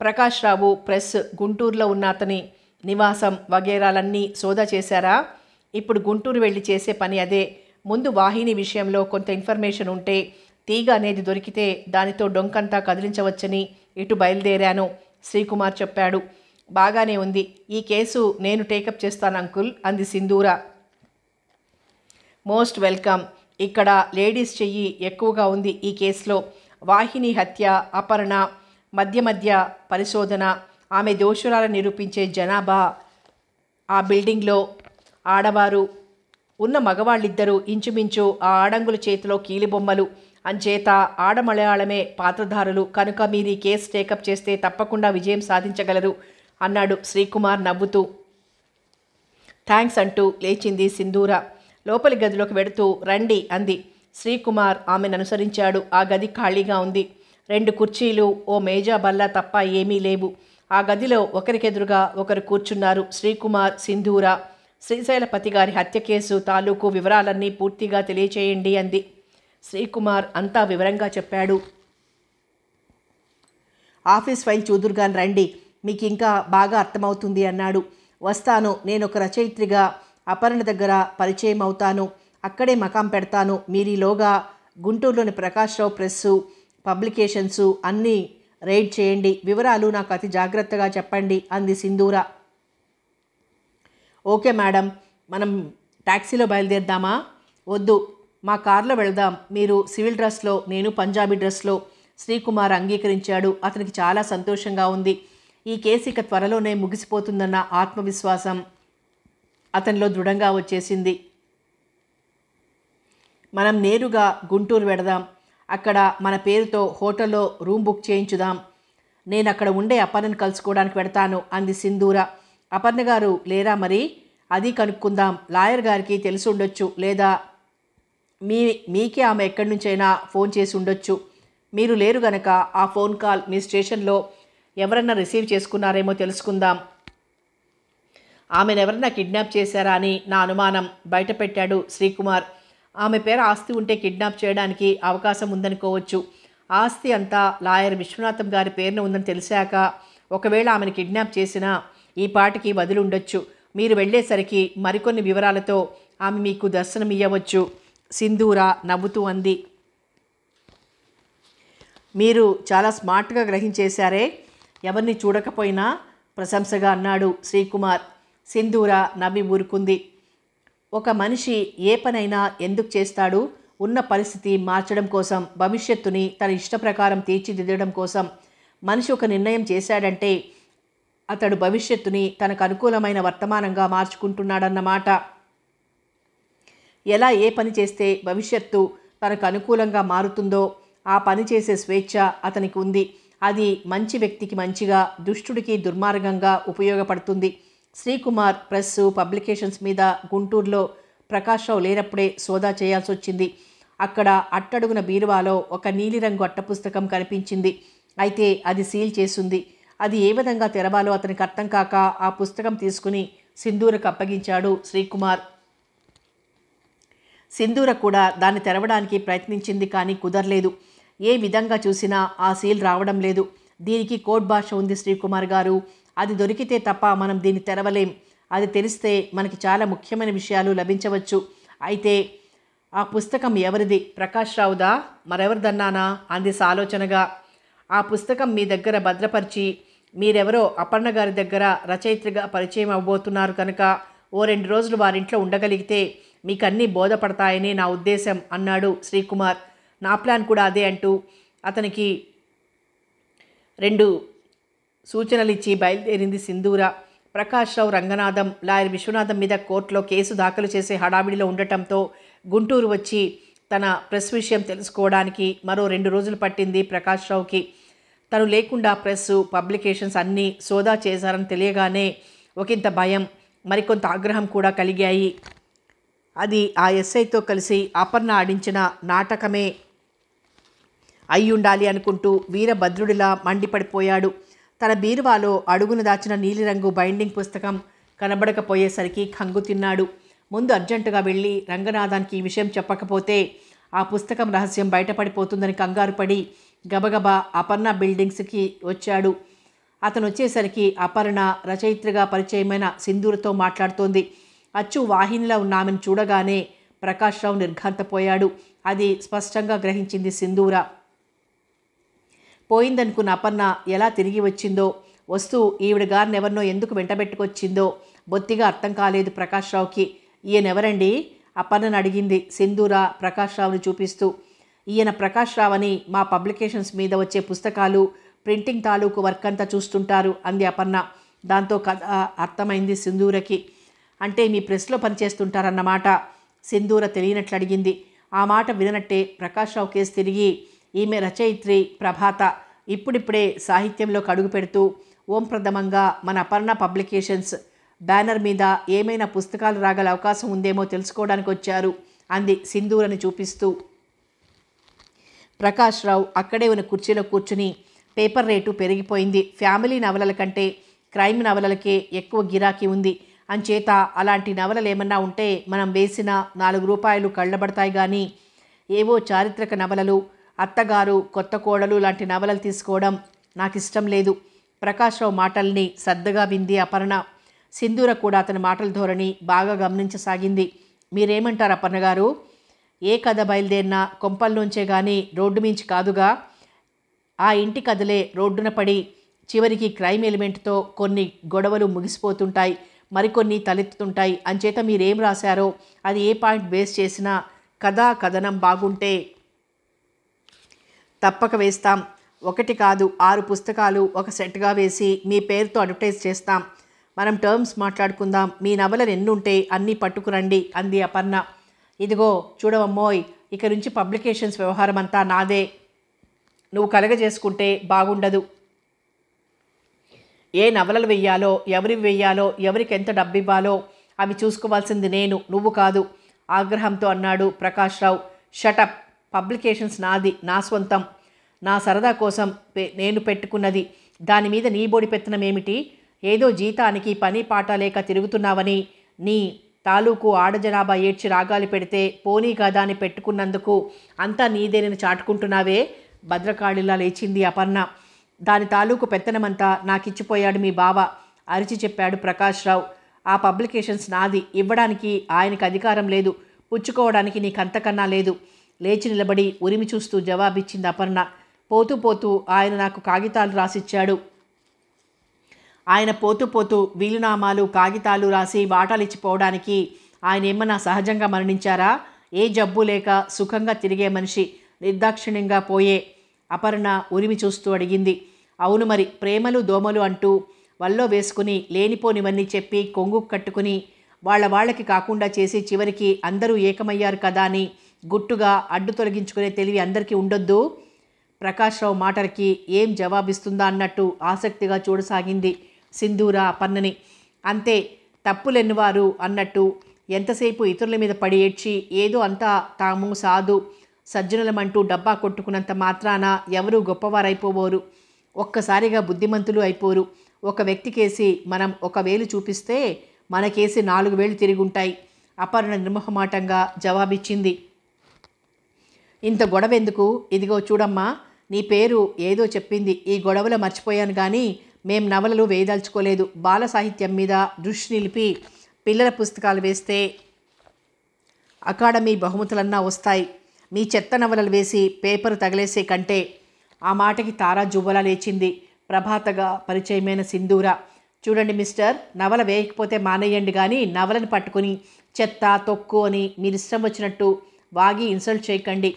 ప్రకాష్ రావు ప్రెస్, గుంటూరులో ఉన్న అతని నివాసం వగేరాలన్నీ సోదా చేశారా? ఇప్పుడు గుంటూరు వెళ్ళి చేసే పని అదే. ముందు వాహిని విషయంలో కొంత ఇన్ఫర్మేషన్ ఉంటే, తీగ అనేది దొరికితే దానితో డొంకంతా కదిలించవచ్చని ఇటు బయలుదేరాను శ్రీకుమార్ చెప్పాడు. బాగానే ఉంది. ఈ కేసు నేను టేకప్ చేస్తాను అంకుల్ అంది సింధూర. Most welcome. ఇక్కడ లేడీస్ చెయ్యి ఎక్కువగా ఉంది ఈ కేసులో. వాహిని హత్య, అపహరణ, మధ్య మధ్య పరిశోధన, ఆమె దోషురాలను నిరూపించే జనాభా. ఆ బిల్డింగ్లో ఆడవారు ఉన్న మగవాళ్ళిద్దరూ ఇంచుమించు ఆ ఆడంగుల చేతిలో కీలిబొమ్మలు. అంచేత ఆడమలయాళమే పాత్రధారులు. కనుక మీరు ఈ కేసు టేకప్ చేస్తే తప్పకుండా విజయం సాధించగలరు అన్నాడు శ్రీకుమార్ నవ్వుతూ. థ్యాంక్స్ అంటూ లేచింది సింధూర. లోపలి గదిలోకి వెడుతూ రండి అంది. శ్రీకుమార్ ఆమెను అనుసరించాడు. ఆ గది ఖాళీగా ఉంది. 2 కుర్చీలు, ఓ మేజా బల్ల తప్ప ఏమీ లేవు. ఆ గదిలో ఒకరికెదురుగా ఒకరు కూర్చున్నారు శ్రీకుమార్, సింధూర. శ్రీశైలపతి గారి హత్య కేసు తాలూకు వివరాలన్నీ పూర్తిగా తెలియచేయండి అంది. శ్రీకుమార్ అంతా వివరంగా చెప్పాడు. ఆఫీస్ ఫైల్ చూదురుగాని రండి, మీకు ఇంకా బాగా అర్థమవుతుంది అన్నాడు. వస్తాను. నేను ఒక రచయిత్రిగా అపర్ణ దగ్గర పరిచయం అవుతాను. అక్కడే మకాం పెడతాను. మీరీలోగా గుంటూరులోని ప్రకాష్ రావు ప్రెస్సు, పబ్లికేషన్సు అన్నీ రైడ్ చేయండి. వివరాలు నాకు అతి జాగ్రత్తగా చెప్పండి అంది సింధూర. Okay madam. మనం ట్యాక్సీలో బయలుదేరదామా? వద్దు, మా కార్లో వెళదాం. మీరు సివిల్ డ్రెస్లో, నేను పంజాబీ డ్రెస్లో. శ్రీకుమార్ అంగీకరించాడు. అతనికి చాలా సంతోషంగా ఉంది. ఈ కేసు ఇక త్వరలోనే ముగిసిపోతుందన్న ఆత్మవిశ్వాసం అతనిలో దృఢంగా వచ్చేసింది. మనం నేరుగా గుంటూరు వెడదాం. అక్కడ మన పేరుతో హోటల్లో రూమ్ బుక్ చేయించుదాం. నేను అక్కడ ఉండే అపర్ణను కలుసుకోవడానికి వెడతాను అంది సింధూర. అపర్ణ గారు లేరా మరి? అది కనుక్కుందాం. లాయర్ గారికి తెలిసి ఉండొచ్చు, లేదా మీకే ఆమె ఎక్కడి నుంచైనా ఫోన్ చేసి ఉండొచ్చు. మీరు లేరు గనక ఆ ఫోన్ కాల్ మీ స్టేషన్లో ఎవరన్నా రిసీవ్ చేసుకున్నారేమో తెలుసుకుందాం. ఆమెను ఎవరన్నా కిడ్నాప్ చేశారా అని నా అనుమానం బయటపెట్టాడు శ్రీకుమార్. ఆమె పేరు ఆస్తి ఉంటే కిడ్నాప్ చేయడానికి అవకాశం ఉందనుకోవచ్చు. ఆస్తి అంతా లాయర్ విశ్వనాథం గారి పేరున ఉందని తెలిసాక ఒకవేళ ఆమెను కిడ్నాప్ చేసినా ఈ పాటికి వదిలి ఉండొచ్చు. మీరు వెళ్ళేసరికి మరికొన్ని వివరాలతో ఆమె మీకు దర్శనమియ్యవచ్చు సింధూర నవ్వుతూ అంది. మీరు చాలా స్మార్ట్గా గ్రహించేశారే, ఎవరిని చూడకపోయినా ప్రశంసగా అన్నాడు శ్రీకుమార్. సింధూర నవ్వి ఊరుకుంది. ఒక మనిషి ఏ పనైనా ఎందుకు చేస్తాడు? ఉన్న పరిస్థితి మార్చడం కోసం, భవిష్యత్తుని తన ఇష్ట ప్రకారం తీర్చిదిద్దడం కోసం. మనిషి ఒక నిర్ణయం చేశాడంటే అతడు భవిష్యత్తుని తనకు అనుకూలమైన వర్తమానంగా మార్చుకుంటున్నాడన్నమాట. ఎలా ఏ పని చేస్తే భవిష్యత్తు తనకు అనుకూలంగా మారుతుందో ఆ పని చేసే స్వేచ్ఛ అతనికి ఉంది. అది మంచి వ్యక్తికి మంచిగా, దుష్టుడికి దుర్మార్గంగా ఉపయోగపడుతుంది. శ్రీకుమార్ ప్రెస్సు, పబ్లికేషన్స్ మీద గుంటూరులో ప్రకాష్ రావు లేనప్పుడే సోదా చేయాల్సి వచ్చింది. అక్కడ అట్టడుగున బీరువాలో ఒక నీలిరంగు అట్టపుస్తకం కనిపించింది. అయితే అది సీల్ చేసుంది. అది ఏ విధంగా తెరవాలో అతనికి అర్థం కాక ఆ పుస్తకం తీసుకుని సింధూరకు అప్పగించాడు శ్రీకుమార్. సింధూర కూడా దాన్ని తెరవడానికి ప్రయత్నించింది, కానీ కుదరలేదు. ఏ విధంగా చూసినా ఆ సీల్ రావడం లేదు. దీనికి కోడ్ భాష ఉంది శ్రీకుమార్ గారు. అది దొరికితే తప్ప మనం దీన్ని తెరవలేం. అది తెలిస్తే మనకి చాలా ముఖ్యమైన విషయాలు లభించవచ్చు. అయితే ఆ పుస్తకం ఎవరిది? ప్రకాష్ రావుదా, మరెవరిదన్నానా అంది సాలోచనగా. ఆ పుస్తకం మీ దగ్గర భద్రపరిచి మీరెవరో అపర్ణ గారి దగ్గర రచయిత్రిగా పరిచయం అవ్వబోతున్నారు కనుక ఓ 2 రోజులు వారింట్లో ఉండగలిగితే మీకన్నీ బోధపడతాయని నా ఉద్దేశం అన్నాడు శ్రీకుమార్. నా ప్లాన్ కూడా అదే అంటూ అతనికి 2 సూచనలు ఇచ్చి బయలుదేరింది సింధూర. ప్రకాష్ రావు, రంగనాథం, లాయర్ విశ్వనాథం మీద కోర్టులో కేసు దాఖలు చేసే హడావిడిలో ఉండటంతో గుంటూరు వచ్చి తన ప్రెస్ విషయం తెలుసుకోవడానికి మరో 2 రోజులు పట్టింది ప్రకాష్ రావుకి. తను లేకుండా ప్రెస్ పబ్లికేషన్స్ అన్నీ సోదా చేశారని తెలియగానే ఒకంత భయం, మరికొంత ఆగ్రహం కూడా కలిగాయి. అది ఆ ఎస్ఐతో కలిసి అపర్ణ ఆడించిన నాటకమే అయ్యుండాలి అనుకుంటూ వీరభద్రుడిలా మండిపడిపోయాడు. తన బీరువాలో అడుగున దాచిన నీలిరంగు బైండింగ్ పుస్తకం కనబడకపోయేసరికి కంగు తిన్నాడు. ముందు అర్జెంటుగా వెళ్ళి రంగనాథానికి ఈ విషయం చెప్పకపోతే ఆ పుస్తకం రహస్యం బయటపడిపోతుందని కంగారు పడి గబగబా అపర్ణ బిల్డింగ్స్కి వచ్చాడు. అతను వచ్చేసరికి అపర్ణ రచయిత్రిగా పరిచయమైన సింధూరతో మాట్లాడుతోంది. అచ్చు వాహినిలా ఉన్న ఆమెను చూడగానే ప్రకాష్ రావు నిర్ఘాంతపోయాడు. అది స్పష్టంగా గ్రహించింది సింధూర. పోయిందనుకున్న అపర్ణ ఎలా తిరిగి వచ్చిందో, వస్తూ ఈవిడ గారిని ఎవరినో ఎందుకు వెంటబెట్టుకొచ్చిందో బొత్తిగా అర్థం కాలేదు ప్రకాష్ రావుకి. ఈయనెవరండి? అపర్ణను అడిగింది సింధూర ప్రకాష్ రావుని చూపిస్తూ. ఈయన ప్రకాష్ రావు అని మా పబ్లికేషన్స్ మీద వచ్చే పుస్తకాలు ప్రింటింగ్ తాలూకు వర్క్ అంతా చూస్తుంటారు అంది అపర్ణ. దాంతో కథ అర్థమైంది సింధూరకి. అంటే మీ ప్రెస్లో పనిచేస్తుంటారన్నమాట సింధూర తెలియనట్లు అడిగింది. ఆ మాట విననట్టే ప్రకాష్ రావు కేసు తిరిగి ఈమె రచయిత్రి ప్రభాత ఇప్పుడిప్పుడే సాహిత్యంలోకి అడుగు పెడుతూ ఓం ప్రథమంగా మన అపర్ణ పబ్లికేషన్స్ బ్యానర్ మీద ఏమైనా పుస్తకాలు రాగల అవకాశం ఉందేమో తెలుసుకోవడానికి వచ్చారు అంది సింధూరని చూపిస్తూ. ప్రకాష్ రావు అక్కడే ఉన్న కుర్చీలో కూర్చుని పేపర్ రేటు పెరిగిపోయింది. ఫ్యామిలీ నవలల కంటే క్రైమ్ నవలలకే ఎక్కువ గిరాకీ ఉంది. అంచేత అలాంటి నవలలు ఏమన్నా ఉంటే మనం వేసిన 4 రూపాయలు కళ్ళబడతాయి. కానీ ఏవో చారిత్రక నవలలు, అత్తగారు కొత్త కోడలు లాంటి నవలలు తీసుకోవడం నాకు ఇష్టం లేదు. ప్రకాష్ రావు మాటల్ని శ్రద్ధగా వింది అపర్ణ. సింధూర కూడా అతని మాటల ధోరణి బాగా గమనించసాగింది. మీరేమంటారు అపర్ణ గారు? ఏ కథ బయలుదేరినా కొంపల్లోంచే కానీ రోడ్డు మించి కాదుగా. ఆ ఇంటి కథలే రోడ్డున పడి చివరికి క్రైమ్ ఎలిమెంట్తో కొన్ని గొడవలు ముగిసిపోతుంటాయి, మరికొన్ని తలెత్తుతుంటాయి. అంచేత మీరేం రాశారో అది ఏ పాయింట్ బేస్ చేసినా కథనం బాగుంటే తప్పక వేస్తాం. 1 కాదు 6 పుస్తకాలు ఒక సెట్గా వేసి మీ పేరుతో అడ్వర్టైజ్ చేస్తాం. మనం టర్మ్స్ మాట్లాడుకుందాం. మీ నవలలు ఎన్నుంటే అన్నీ పట్టుకురండి అంది అపర్ణ. ఇదిగో చూడవమ్మోయ్, ఇక నుంచి పబ్లికేషన్స్ వ్యవహారం అంతా నాదే. నువ్వు కలగజేసుకుంటే బాగుండదు. ఏ నవలలు వెయ్యాలో, ఎవరివి వెయ్యాలో, ఎవరికి ఎంత డబ్బు ఇవ్వాలో అవి చూసుకోవాల్సింది నేను, నువ్వు కాదు ఆగ్రహంతో అన్నాడు ప్రకాష్ రావు. షటప్. పబ్లికేషన్స్ నాది, నా స్వంతం, నా సరదా కోసం నేను పెట్టుకున్నది. దాని మీద నీ బోడి పెత్తనం ఏమిటి? ఏదో జీతానికి పని పాట లేక తిరుగుతున్నావని నీ తాలూకు ఆడజనాభా ఏడ్చి రాగాలు పెడితే పోనీ కదా అని పెట్టుకున్నందుకు అంతా నీదేనని చాటుకుంటున్నావే. భద్రకాళిలా లేచింది అపర్ణ. దాని తాలూకు పెత్తనమంతా నాకిచ్చిపోయాడు మీ బావ అరిచి చెప్పాడు ప్రకాష్ రావు. ఆ పబ్లికేషన్స్ నాది, ఇవ్వడానికి ఆయనకు అధికారం లేదు, పుచ్చుకోవడానికి నీకంతకన్నా లేదు. లేచి నిలబడి ఉరిమి చూస్తూ జవాబిచ్చింది అపర్ణ. పోతూ పోతూ ఆయన నాకు కాగితాలు రాసిచ్చాడు. ఆయన పోతూ పోతూ వీలునామాలు కాగితాలు రాసి వాటాలిచ్చిపోవడానికి ఆయన ఏమన్నా సహజంగా మరణించారా? ఏ జబ్బు లేక సుఖంగా తిరిగే మనిషి నిర్దాక్షిణ్యంగా పోయే. అపర్ణ ఉరిమి చూస్తూ అడిగింది. అవును మరి, ప్రేమలు దోమలు అంటూ వల్లో వేసుకుని లేనిపోనివన్నీ చెప్పి కొంగు కట్టుకుని వాళ్ళకి కాకుండా చేసి చివరికి అందరూ ఏకమయ్యారు కదా అని గుట్టుగా అడ్డు తొలగించుకునే తెలివి అందరికీ ఉండొద్దు. ప్రకాష్ రావు మాటలకి ఏం జవాబిస్తుందా అన్నట్టు ఆసక్తిగా చూడసాగింది సింధూర అపర్ణని. అంతే, తప్పులెన్నువారు అన్నట్టు ఎంతసేపు ఇతరుల మీద పడి ఏడ్చి ఏదో అంతా తాము సాధు సజ్జనులమంటూ డబ్బా కొట్టుకున్నంత మాత్రాన ఎవరూ గొప్పవారైపోవోరు, ఒక్కసారిగా బుద్ధిమంతులు అయిపోరు. ఒక వ్యక్తికేసి మనం 1 వేలు చూపిస్తే మనకేసి 4 వేలు తిరుగుంటాయి. అపర్ణ నిర్మోహమాటంగా జవాబిచ్చింది. ఇంత గొడవ ఎందుకు? ఇదిగో చూడమ్మా, నీ పేరు ఏదో చెప్పింది, ఈ గొడవలో మర్చిపోయాను. కానీ మేం నవలలు వేయదలుచుకోలేదు. బాల సాహిత్యం మీద దృష్టి నిలిపి పిల్లల పుస్తకాలు వేస్తే అకాడమీ బహుమతులన్నా వస్తాయి. మీ చెత్త నవలలు వేసి పేపర్ తగిలేసే కంటే. ఆ మాటకి తారా జువ్వలా లేచింది ప్రభాతగా పరిచయమైన సింధూర. చూడండి మిస్టర్, నవల వేయకపోతే మానేయండి, కానీ నవలను పట్టుకుని చెత్త తొక్కు అని మీరిష్టం వచ్చినట్టు వాగి ఇన్సల్ట్ చేయకండి.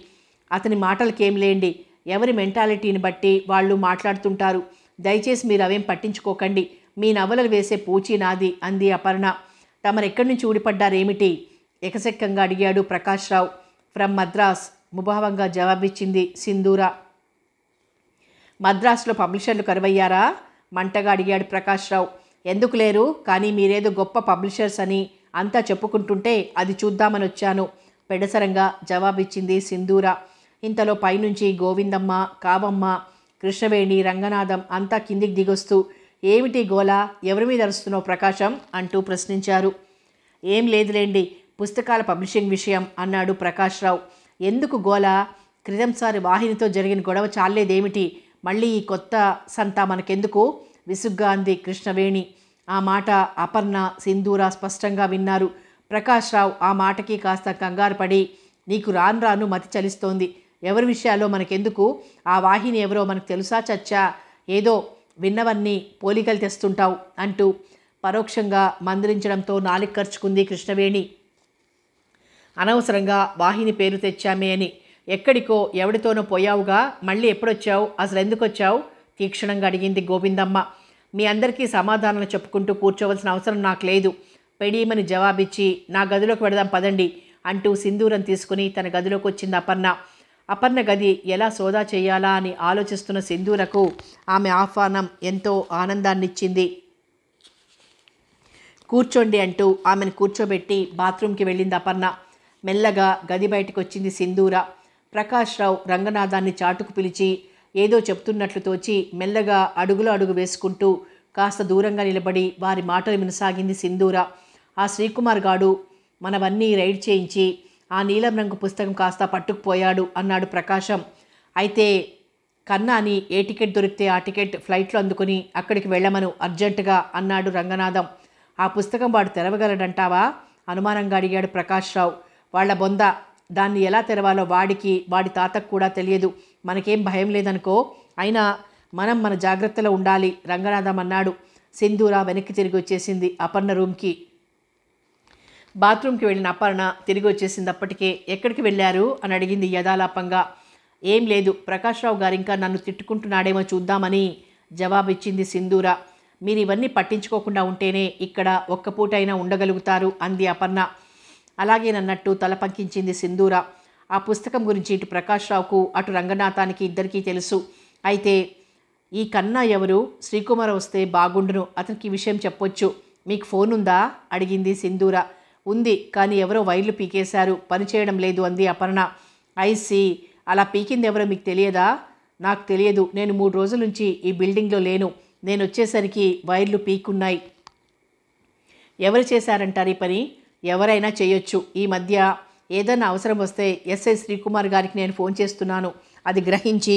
అతని మాటలకేం లేండి, ఎవరి మెంటాలిటీని బట్టి వాళ్ళు మాట్లాడుతుంటారు. దయచేసి మీరు అవేం పట్టించుకోకండి. మీ నవలలు వేసే పూచీ నాది అంది అపర్ణ. తమరెక్కడి నుంచి ఊడిపడ్డారేమిటి? ఎకసెక్కంగా అడిగాడు ప్రకాశ్రావు. ఫ్రమ్ మద్రాస్ ముభావంగా జవాబిచ్చింది సింధూర. మద్రాసులో పబ్లిషర్లు కరువయ్యారా? మంటగా అడిగాడు ప్రకాశ్రావు. ఎందుకు లేరు, కానీ మీరేదో గొప్ప పబ్లిషర్స్ అని అంతా చెప్పుకుంటుంటే అది చూద్దామని వచ్చాను, పెడసరంగా జవాబిచ్చింది సింధూర. ఇంతలో పైనుంచి గోవిందమ్మ, కావమ్మ, కృష్ణవేణి, రంగనాథం అంతా కిందికి దిగొస్తూ ఏమిటి గోల, ఎవరి మీద అరుస్తున్నావు ప్రకాశం అంటూ ప్రశ్నించారు. ఏం లేదులేండి, పుస్తకాల పబ్లిషింగ్ విషయం అన్నాడు ప్రకాశ్రావు. ఎందుకు గోల? క్రితంసారి వాహినితో జరిగిన గొడవ చాలేదేమిటి, మళ్ళీ ఈ కొత్త సంతా మనకెందుకు విసుగ్గా అంది కృష్ణవేణి. ఆ మాట అపర్ణ, సింధూర స్పష్టంగా విన్నారు. ప్రకాశ్రావు ఆ మాటకి కాస్త కంగారు పడి, నీకు రాను రాను మతి చలిస్తోంది, ఎవరి విషయాల్లో మనకెందుకు, ఆ వాహిని ఎవరో మనకు తెలుసా చచ్చా, ఏదో విన్నవన్నీ పోలికలు తెస్తుంటావు అంటూ పరోక్షంగా మందలించడంతో నాలుక ఖర్చుకుంది కృష్ణవేణి. అనవసరంగా వాహిని పేరు తెచ్చామే అని. ఎక్కడికో ఎవడితోనో పోయావుగా, మళ్ళీ ఎప్పుడొచ్చావు, అసలు ఎందుకు వచ్చావు తీక్షణంగా అడిగింది గోవిందమ్మ. మీ అందరికీ సమాధానాలు చెప్పుకుంటూ కూర్చోవలసిన అవసరం నాకు లేదు, పెడీమని జవాబిచ్చి నా గదిలోకి వెడదాం పదండి అంటూ సింధూరం తీసుకుని తన గదిలోకి వచ్చింది అపర్ణ. అపర్ణ గది ఎలా సోదా చేయాలా అని ఆలోచిస్తున్న సింధూరకు ఆమె ఆహ్వానం ఎంతో ఆనందాన్నిచ్చింది. కూర్చోండి అంటూ ఆమెను కూర్చోబెట్టి బాత్రూంకి వెళ్ళింది అపర్ణ. మెల్లగా గది బయటకు వచ్చింది సింధూర. ప్రకాశ్రావు రంగనాథాన్ని చాటుకు పిలిచి ఏదో చెప్తున్నట్లు తోచి మెల్లగా అడుగులో అడుగు వేసుకుంటూ కాస్త దూరంగా నిలబడి వారి మాటలు వినసాగింది సింధూర. ఆ శ్రీకుమార్ గాడు మనవన్నీ రైడ్ చేయించి ఆ నీలం రంగు పుస్తకం కాస్త పట్టుకుపోయాడు అన్నాడు ప్రకాశం. అయితే కన్నాని ఏ టికెట్ దొరికితే ఆ టికెట్ ఫ్లైట్లో అందుకుని అక్కడికి వెళ్ళమను అర్జెంటుగా అన్నాడు రంగనాథం. ఆ పుస్తకం వాడు తెరవగలడంటావా అనుమానంగా అడిగాడు ప్రకాశ్రావు. వాళ్ళ బొంద, దాన్ని ఎలా తెరవాలో వాడికి వాడి తాతకు కూడా తెలియదు, మనకేం భయం లేదనుకో, అయినా మనం మన జాగ్రత్తలో ఉండాలి రంగనాథం అన్నాడు. సింధూర వెనక్కి తిరిగి వచ్చేసింది అపర్ణ రూమ్కి. బాత్రూమ్కి వెళ్ళిన అపర్ణ తిరిగి వచ్చేసింది అప్పటికే. ఎక్కడికి వెళ్ళారు అని అడిగింది యథాలాపంగా. ఏం లేదు, ప్రకాశ్రావు గారు ఇంకా నన్ను తిట్టుకుంటున్నాడేమో చూద్దామని జవాబిచ్చింది సింధూర. మీరు ఇవన్నీ పట్టించుకోకుండా ఉంటేనే ఇక్కడ ఒక్క పూటైనా ఉండగలుగుతారు అంది అపర్ణ. అలాగేనన్నట్టు తల పంకించింది సింధూర. ఆ పుస్తకం గురించి ఇటు ప్రకాశ్రావుకు అటు రంగనాథానికి ఇద్దరికీ తెలుసు. అయితే ఈ కన్నా ఎవరు, శ్రీకుమార్ వస్తే బాగుండును, అతనికి ఈ విషయం చెప్పొచ్చు. మీకు ఫోన్ ఉందా అడిగింది సింధూర. ఉంది, కానీ ఎవరో వైర్లు పీకేశారు, పనిచేయడం లేదు అంది అపర్ణ. ఐసి, అలా పీకింది ఎవరో మీకు తెలియదా? నాకు తెలియదు, నేను 3 రోజుల నుంచి ఈ బిల్డింగ్లో లేను, నేను వచ్చేసరికి వైర్లు పీకున్నాయి. ఎవరు చేశారంటారు ఈ పని? ఎవరైనా చేయొచ్చు. ఈ మధ్య ఏదైనా అవసరం వస్తే ఎస్ఐ శ్రీకుమార్ గారికి నేను ఫోన్ చేస్తున్నాను, అది గ్రహించి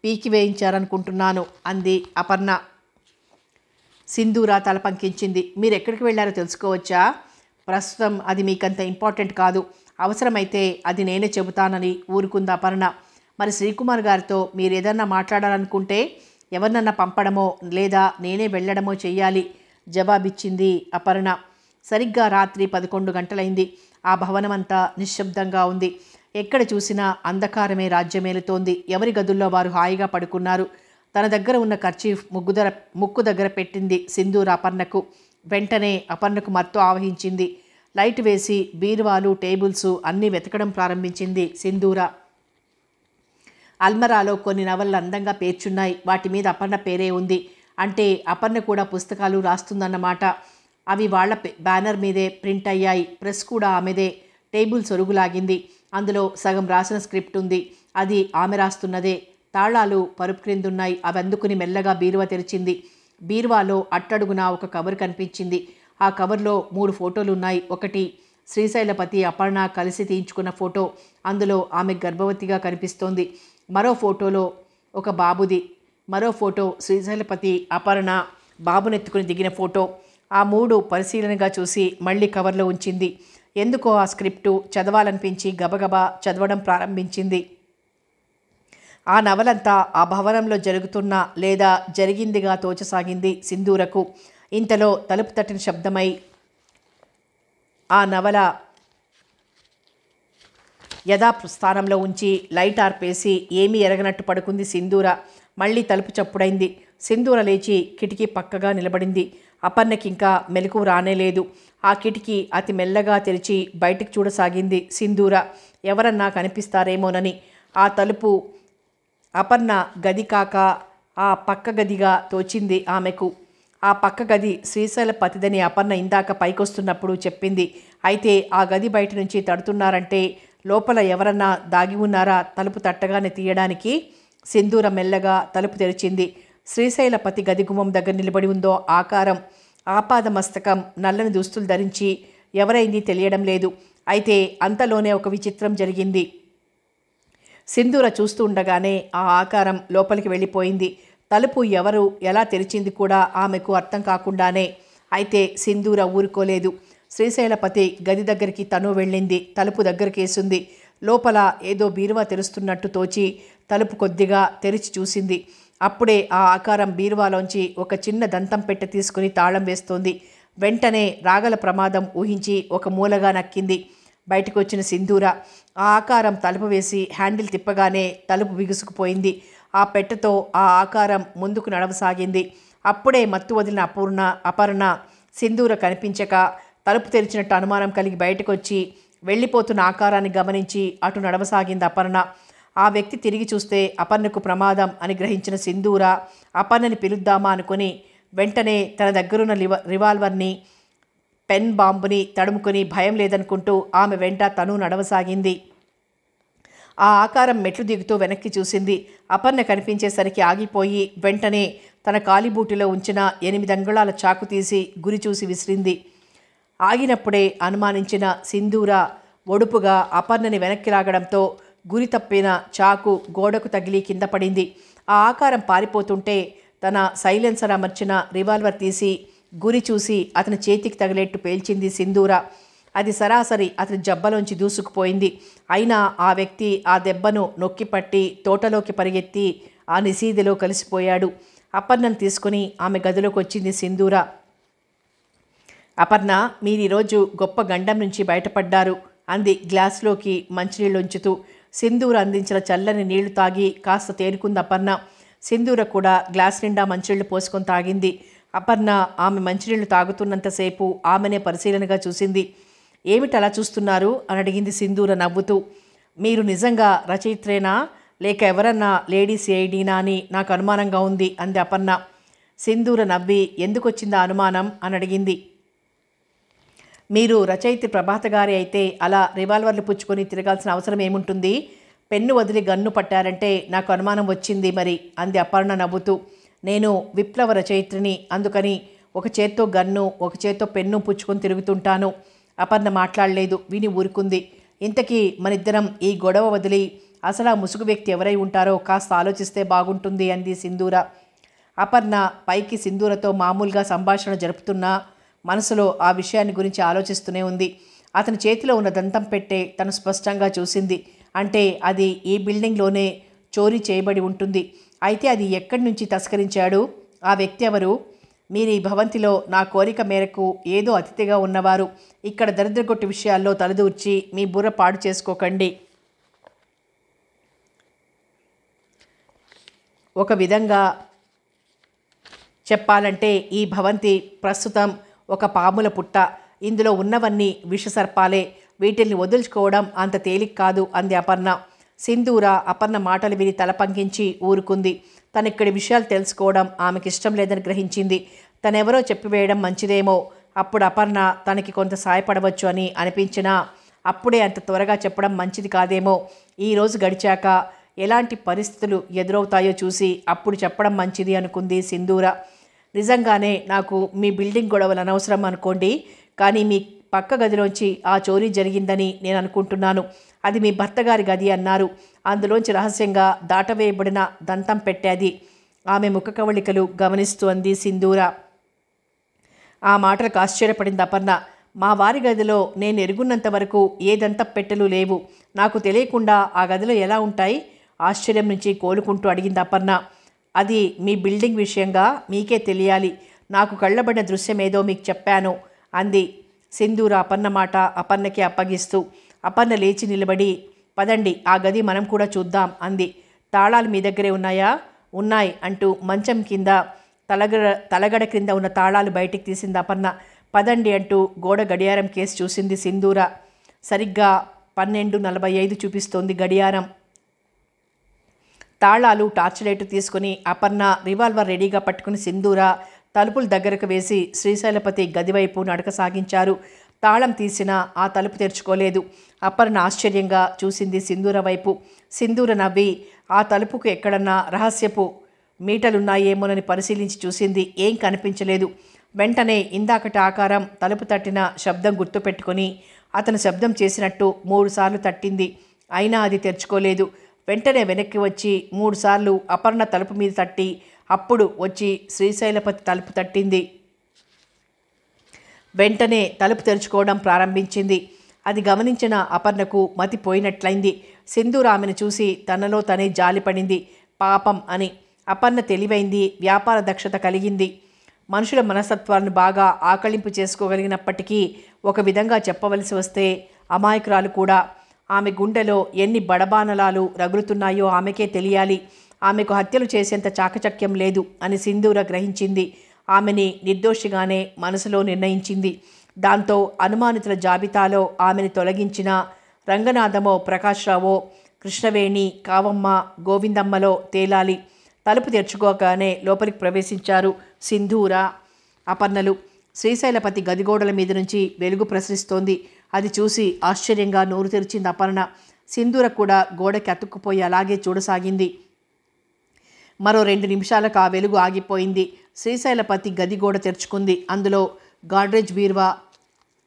పీకి వేయించారనుకుంటున్నాను అంది అపర్ణ. సింధూర తల పంకించింది. మీరు ఎక్కడికి వెళ్ళారో తెలుసుకోవచ్చా? ప్రస్తుతం అది మీకంత ఇంపార్టెంట్ కాదు, అవసరమైతే అది నేనే చెబుతానని ఊరుకుంది అపర్ణ. మరి శ్రీకుమార్ గారితో మీరు ఏదన్నా మాట్లాడాలనుకుంటే ఎవరినన్నా పంపడమో లేదా నేనే వెళ్ళడమో చెయ్యాలి జవాబిచ్చింది అపర్ణ. సరిగ్గా రాత్రి 11 గంటలైంది. ఆ భవనమంతా నిశ్శబ్దంగా ఉంది. ఎక్కడ చూసినా అంధకారమే రాజ్యమేలుతోంది. ఎవరి గదుల్లో వారు హాయిగా పడుకున్నారు. తన దగ్గర ఉన్న కర్చీఫ్ ముక్కు దగ్గర పెట్టింది సింధూర అపర్ణకు. వెంటనే అపర్ణకు మత్తు ఆవహించింది. లైట్ వేసి బీరువాలు, టేబుల్స్ అన్నీ వెతకడం ప్రారంభించింది సింధూర. అల్మరాలో కొన్ని నవలలు అందంగా పేర్చున్నాయి. వాటి మీద అపర్ణ పేరే ఉంది. అంటే అపర్ణ కూడా పుస్తకాలు రాస్తుందన్నమాట. అవి వాళ్ల బ్యానర్ మీదే ప్రింట్ అయ్యాయి. ప్రెస్ కూడా ఆమెదే. టేబుల్ సొరుగులాగింది. అందులో సగం రాసిన స్క్రిప్ట్ ఉంది. అది ఆమె రాస్తున్నదే. తాళాలు పరుపు క్రిందున్నాయి. అవి అందుకుని మెల్లగా బీరువా తెరిచింది. బీరువాలో అట్టడుగున ఒక కవర్ కనిపించింది. ఆ కవర్లో 3 ఫోటోలున్నాయి. ఒకటి శ్రీశైలపతి అపర్ణ కలిసి తీయించుకున్న ఫోటో. అందులో ఆమె గర్భవతిగా కనిపిస్తోంది. మరో ఫోటోలో ఒక బాబుది. మరో ఫోటో శ్రీశైలపతి అపర్ణ బాబునెత్తుకుని దిగిన ఫోటో. ఆ 3 పరిశీలనగా చూసి మళ్ళీ కవర్లో ఉంచింది. ఎందుకో ఆ స్క్రిప్టు చదవాలనిపించి గబగబా చదవడం ప్రారంభించింది. ఆ నవలంతా ఆ భవనంలో జరుగుతున్న లేదా జరిగిందిగా తోచసాగింది సింధూరకు. ఇంతలో తలుపు తట్టిన శబ్దమై ఆ నవల యథాస్థానంలో ఉంచి లైట్ ఆర్పేసి ఏమీ ఎరగనట్టు పడుకుంది సింధూర. మళ్ళీ తలుపు చప్పుడైంది. సింధూర లేచి కిటికీ పక్కగా నిలబడింది. అపర్ణకి ఇంకా మెలకువ రానేలేదు. ఆ కిటికీ అతి మెల్లగా తెరిచి బయటికి చూడసాగింది సింధూర. ఎవరన్నా కనిపిస్తారేమోనని. ఆ తలుపు అపర్ణ గది కాక ఆ పక్క గదిగా తోచింది ఆమెకు. ఆ పక్క గది శ్రీశైలపతిదని అపర్ణ ఇందాక పైకొస్తున్నప్పుడు చెప్పింది. అయితే ఆ గది బయట నుంచి తడుతున్నారంటే లోపల ఎవరన్నా దాగి ఉన్నారా తలుపు తట్టగానే తీయడానికి? సింధూర మెల్లగా తలుపు తెరిచింది. శ్రీశైలపతి గది గుమ్మం దగ్గర నిలబడి ఉందో ఆకారం. ఆపాదమస్తకం, నల్లని దుస్తులు ధరించి ఎవరైంది తెలియడం లేదు. అయితే అంతలోనే ఒక విచిత్రం జరిగింది. సింధూర చూస్తూ ఉండగానే ఆ ఆకారం లోపలికి వెళ్ళిపోయింది. తలుపు ఎవరు ఎలా తెరిచింది కూడా ఆమెకు అర్థం కాకుండానే. అయితే సింధూర ఊరుకోలేదు. శ్రీశైలపతి గది దగ్గరికి తను వెళ్ళింది. తలుపు దగ్గరకేసింది. లోపల ఏదో బీరువా తెరుస్తున్నట్టు తోచి తలుపు కొద్దిగా తెరిచి చూసింది. అప్పుడే ఆ ఆకారం బీరువాలోంచి ఒక చిన్న దంతం పెట్టె తీసుకుని తాళం వేస్తోంది. వెంటనే రాగల ప్రమాదం ఊహించి ఒక మూలగా నక్కింది. బయటకు వచ్చిన సింధూర ఆ ఆకారం తలుపు వేసి హ్యాండిల్ తిప్పగానే తలుపు బిగుసుకుపోయింది. ఆ పెట్టెతో ఆ ఆకారం ముందుకు నడవసాగింది. అప్పుడే మత్తు వదిలిన అపర్ణ సింధూర కనిపించక తలుపు తెరిచినట్టు అనుమానం కలిగి బయటకొచ్చి వెళ్ళిపోతున్న ఆకారాన్ని గమనించి అటు నడవసాగింది అపర్ణ. ఆ వ్యక్తి తిరిగి చూస్తే అపర్ణకు ప్రమాదం అని గ్రహించిన సింధూర అపర్ణని పిలుద్దామా అనుకుని వెంటనే తన దగ్గరున్న రివాల్వర్ని, పెన్ బాంబుని తడుముకొని భయం లేదనుకుంటూ ఆమె వెంట తను నడవసాగింది. ఆ ఆకారం మెట్లు దిగుతూ వెనక్కి చూసింది. అపర్ణ కనిపించేసరికి ఆగిపోయి వెంటనే తన కాలిబూటిలో ఉంచిన 8 అంగుళాల చాకు తీసి గురి చూసి విసిరింది. ఆగినప్పుడే అనుమానించిన సింధూర ఒడుపుగా అపర్ణని వెనక్కి లాగడంతో గురి తప్పిన చాకు గోడకు తగిలి కింద పడింది. ఆ ఆకారం పారిపోతుంటే తన సైలెన్సర్ అమర్చిన రివాల్వర్ తీసి గురి చూసి అతని చేతికి తగిలేట్టు పేల్చింది సింధూర. అది సరాసరి అతని జబ్బలోంచి దూసుకుపోయింది. అయినా ఆ వ్యక్తి ఆ దెబ్బను నొక్కిపట్టి తోటలోకి పరిగెత్తి ఆ నిశీదిలో కలిసిపోయాడు. అపర్ణను తీసుకుని ఆమె గదిలోకి వచ్చింది సింధూర. అపర్ణ, మీరీరోజు గొప్ప గండం నుంచి బయటపడ్డారు అంది గ్లాసులోకి మంచినీళ్ళు ఉంచుతూ. సింధూర అందించిన చల్లని నీళ్లు తాగి కాస్త తేరుకుంది అపర్ణ. సింధూర కూడా గ్లాస్ నిండా మంచినీళ్లు పోసుకొని తాగింది. అపర్ణ ఆమె మంచినీళ్లు తాగుతున్నంతసేపు ఆమెనే పరిశీలనగా చూసింది. ఏమిటి అలా చూస్తున్నారు అని అడిగింది సింధూర నవ్వుతూ. మీరు నిజంగా రచయిత్రేనా లేక ఎవరన్నా లేడీ సిఐడీనా అని నాకు అనుమానంగా ఉంది అంది అపర్ణ. సింధూర నవ్వి ఎందుకొచ్చిందా అనుమానం అని అడిగింది. మీరు రచయిత్రి ప్రభాత గారి అయితే అలా రివాల్వర్లు పుచ్చుకొని తిరగాల్సిన అవసరం ఏముంటుంది? పెన్ను వదిలి గన్ను పట్టారంటే నాకు అనుమానం వచ్చింది మరి అంది అపర్ణ నవ్వుతూ. నేను విప్లవ రచయిత్రిని, అందుకని ఒక చేత్తో గన్ను ఒక చేత్తో పెన్ను పుచ్చుకొని తిరుగుతుంటాను. అపర్ణ మాట్లాడలేదు, విని ఊరుకుంది. ఇంతకీ మనిద్దరం ఈ గొడవ వదిలి అసలు ఆ ముసుగు వ్యక్తి ఎవరై ఉంటారో కాస్త ఆలోచిస్తే బాగుంటుంది అంది సింధూర. అపర్ణ పైకి సింధూరతో మామూలుగా సంభాషణ జరుపుతున్నా మనసులో ఆ విషయాన్ని గురించి ఆలోచిస్తూనే ఉంది. అతని చేతిలో ఉన్న దంతం పెట్టె తను స్పష్టంగా చూసింది. అంటే అది ఈ బిల్డింగ్లోనే చోరీ చేయబడి ఉంటుంది. అయితే అది ఎక్కడి నుంచి తస్కరించాడు? ఆ వ్యక్తి ఎవరు? మీరు ఈ భవంతిలో నా కోరిక మేరకు ఏదో అతిథిగా ఉన్నవారు. ఇక్కడ దరిద్రగొట్టి విషయాల్లో తలదూర్చి మీ బుర్ర పాడు చేసుకోకండి. ఒక విధంగా చెప్పాలంటే ఈ భవంతి ప్రస్తుతం ఒక పాముల పుట్ట. ఇందులో ఉన్నవన్నీ విషసర్పాలే. వీటిల్ని వదులుచుకోవడం అంత తేలిక కాదు అంది అపర్ణ. సింధూర అపర్ణ మాటలు విని తల పంకించి ఊరుకుంది. తనిక్కడి విషయాలు తెలుసుకోవడం ఆమెకిష్టం లేదని గ్రహించింది. తనెవరో చెప్పివేయడం మంచిదేమో. అప్పుడు అపర్ణ తనకి కొంత సాయపడవచ్చు అని అనిపించినా అప్పుడే అంత త్వరగా చెప్పడం మంచిది కాదేమో. ఈరోజు గడిచాక ఎలాంటి పరిస్థితులు ఎదురవుతాయో చూసి అప్పుడు చెప్పడం మంచిది అనుకుంది సింధూర. నిజంగానే నాకు మీ బిల్డింగ్ గొడవలు అనవసరం అనుకోండి, కానీ మీ పక్క గదిలోంచి ఆ చోరీ జరిగిందని నేను అనుకుంటున్నాను. అది మీ భర్త గారి గది అన్నారు. అందులోంచి రహస్యంగా దాటవేయబడిన దంతం పెట్టేది. ఆమె ముఖ కవళికలు గమనిస్తూ అంది సింధూర. ఆ మాటలకు ఆశ్చర్యపడింది అపర్ణ. మా వారి గదిలో నేను ఎరుగున్నంత వరకు ఏ దంతం పెట్టెలు లేవు. నాకు తెలియకుండా ఆ గదిలో ఎలా ఉంటాయి? ఆశ్చర్యం నుంచి కోలుకుంటూ అడిగింది అపర్ణ. అది మీ బిల్డింగ్ విషయంగా మీకే తెలియాలి. నాకు కళ్ళబడిన దృశ్యమేదో మీకు చెప్పాను అంది సింధూర అపర్ణ మాట అపర్ణకి అప్పగిస్తూ. అపర్ణ లేచి నిలబడి పదండి ఆ గది మనం కూడా చూద్దాం అంది. తాళాలు మీ దగ్గరే ఉన్నాయా? ఉన్నాయి అంటూ మంచం కింద తలగడ క్రింద ఉన్న తాళాలు బయటికి తీసింది అపర్ణ. పదండి అంటూ గోడ గడియారం కేసు చూసింది సింధూర. సరిగ్గా 12:45 చూపిస్తోంది గడియారం. తాళాలు, టార్చ్ లైట్ తీసుకుని అపర్ణ రివాల్వర్ రెడీగా పట్టుకుని సింధూర తలుపులు దగ్గరకు వేసి శ్రీశైలపతి గదివైపు నడక సాగించారు. తాళం తీసినా ఆ తలుపు తెరుచుకోలేదు. అపర్ణ ఆశ్చర్యంగా చూసింది సింధూర వైపు. సింధూర నవ్వి ఆ తలుపుకు ఎక్కడన్నా రహస్యపు మీటలున్నాయేమోనని పరిశీలించి చూసింది. ఏం కనిపించలేదు. వెంటనే ఇందాకటి ఆకారం తలుపు తట్టిన శబ్దం గుర్తుపెట్టుకొని అతను శబ్దం చేసినట్టు 3 సార్లు తట్టింది. అయినా అది తెరుచుకోలేదు. వెంటనే వెనక్కి వచ్చి 3 సార్లు అపర్ణ తలుపు మీద తట్టి అప్పుడు వచ్చి శ్రీశైలపతి తలుపు తట్టింది. వెంటనే తలుపు తెరుచుకోవడం ప్రారంభించింది. అది గమనించిన అపర్ణకు మతిపోయినట్లయింది. సింధూర ఆమెను చూసి తనలో తనే జాలిపడింది. పాపం అని. అపర్ణ తెలివైంది, వ్యాపార దక్షత కలిగింది. మనుషుల మనస్తత్వాలను బాగా ఆకళింపు చేసుకోగలిగినప్పటికీ ఒక విధంగా చెప్పవలసి వస్తే అమాయకురాలు కూడా. ఆమె గుండెలో ఎన్ని బడబానలాలు రగులుతున్నాయో ఆమెకే తెలియాలి. ఆమెకు హత్యలు చేసేంత చాకచక్యం లేదు అని సింధూర గ్రహించింది. ఆమెని నిర్దోషిగానే మనసులో నిర్ణయించింది. దాంతో అనుమానితుల జాబితాలో ఆమెను తొలగించిన రంగనాథమో, ప్రకాశ్రావో, కృష్ణవేణి, కావమ్మ, గోవిందమ్మలో తేలాలి. తలుపు తెరుచుకోగానే లోపలికి ప్రవేశించారు సింధూర, అపర్ణలు. శ్రీశైలపతి గదిగోడల మీద నుంచి వెలుగు ప్రసరిస్తోంది. అది చూసి ఆశ్చర్యంగా నోరు తెరిచింది అపర్ణ. సింధూర కూడా గోడకి అతుక్కుపోయి అలాగే చూడసాగింది. మరో 2 నిమిషాలకు ఆ వెలుగు ఆగిపోయింది. శ్రీశైలపతి గది గోడ తెరుచుకుంది. అందులో గాడ్రేజ్ బీరువా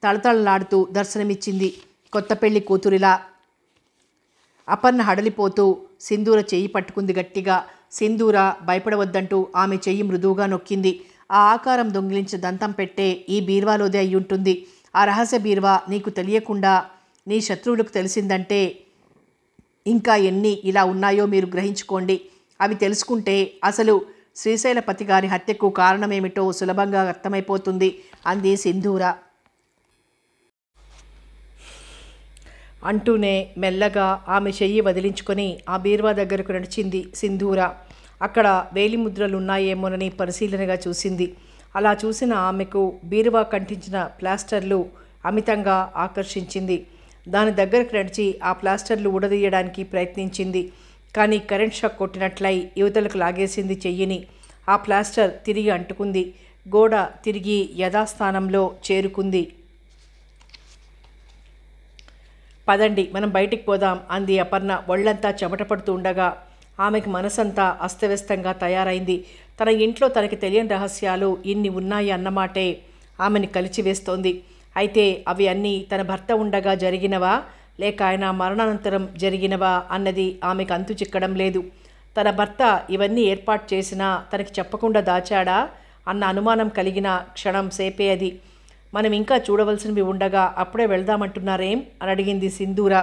తళతళలాడుతూ దర్శనమిచ్చింది. కొత్త పెళ్లి కూతురిలా. అపర్ణ హడలిపోతూ సింధూర చెయ్యి పట్టుకుంది గట్టిగా. సింధూర భయపడవద్దంటూ ఆమె చెయ్యి మృదువుగా నొక్కింది. ఆ ఆకారం దొంగిలించిన దంతం పెట్టే ఈ బీరువాలోదే అయ్యుంటుంది. ఆ రహస్య బీరువా నీకు తెలియకుండా నీ శత్రువులకు తెలిసిందంటే ఇంకా ఎన్ని ఇలా ఉన్నాయో మీరు గ్రహించుకోండి. అవి తెలుసుకుంటే అసలు శ్రీశైలపతి గారి హత్యకు కారణమేమిటో సులభంగా అర్థమైపోతుంది అంది సింధూర. అంటూనే మెల్లగా ఆమె చెయ్యి వదిలించుకొని ఆ బీరువా దగ్గరకు నడిచింది సింధూర. అక్కడ వేలిముద్రలున్నాయేమోనని పరిశీలనగా చూసింది. అలా చూసిన ఆమెకు బీరువా కంటించిన ప్లాస్టర్లు అమితంగా ఆకర్షించింది. దాని దగ్గరకు నడిచి ఆ ప్లాస్టర్లు ఊడదీయడానికి ప్రయత్నించింది. కానీ కరెంట్ షాక్ కొట్టినట్లై యువతలకు లాగేసింది చెయ్యిని. ఆ ప్లాస్టర్ తిరిగి అంటుకుంది. గోడ తిరిగి యథాస్థానంలో చేరుకుంది. పదండి, మనం బయటికి పోదాం అంది అపర్ణ ఒళ్లంతా చెమట పడుతూ ఉండగా. ఆమెకు మనసంతా అస్తవ్యస్తంగా తయారైంది. తన ఇంట్లో తనకి తెలియని రహస్యాలు ఇన్ని ఉన్నాయి అన్నమాటే ఆమెని కలిచివేస్తోంది. అయితే అవి అన్నీ తన భర్త ఉండగా జరిగినవా లేక ఆయన మరణానంతరం జరిగినవా అన్నది ఆమెకు అంతు చిక్కడం లేదు. తన భర్త ఇవన్నీ ఏర్పాటు చేసినా తనకి చెప్పకుండా దాచాడా అన్న అనుమానం కలిగిన క్షణం సేపే అది. మనం ఇంకా చూడవలసినవి ఉండగా అప్పుడే వెళ్దామంటున్నారేం అని అడిగింది సింధూర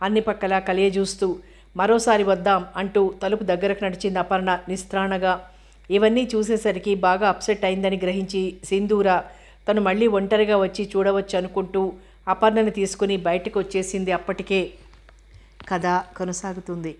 అన్ని పక్కలా కలియజూస్తూ. మరోసారి వద్దాం అంటూ తలుపు దగ్గరకు నడిచింది అపర్ణ నిస్త్రాణగా. ఇవన్నీ చూసేసరికి బాగా అప్సెట్ అయిందని గ్రహించి సింధూర తను మళ్ళీ ఒంటరిగా వచ్చి చూడవచ్చు అనుకుంటూ అపర్ణని తీసుకుని బయటకు వచ్చేసింది. అప్పటికే కథ కొనసాగుతుంది.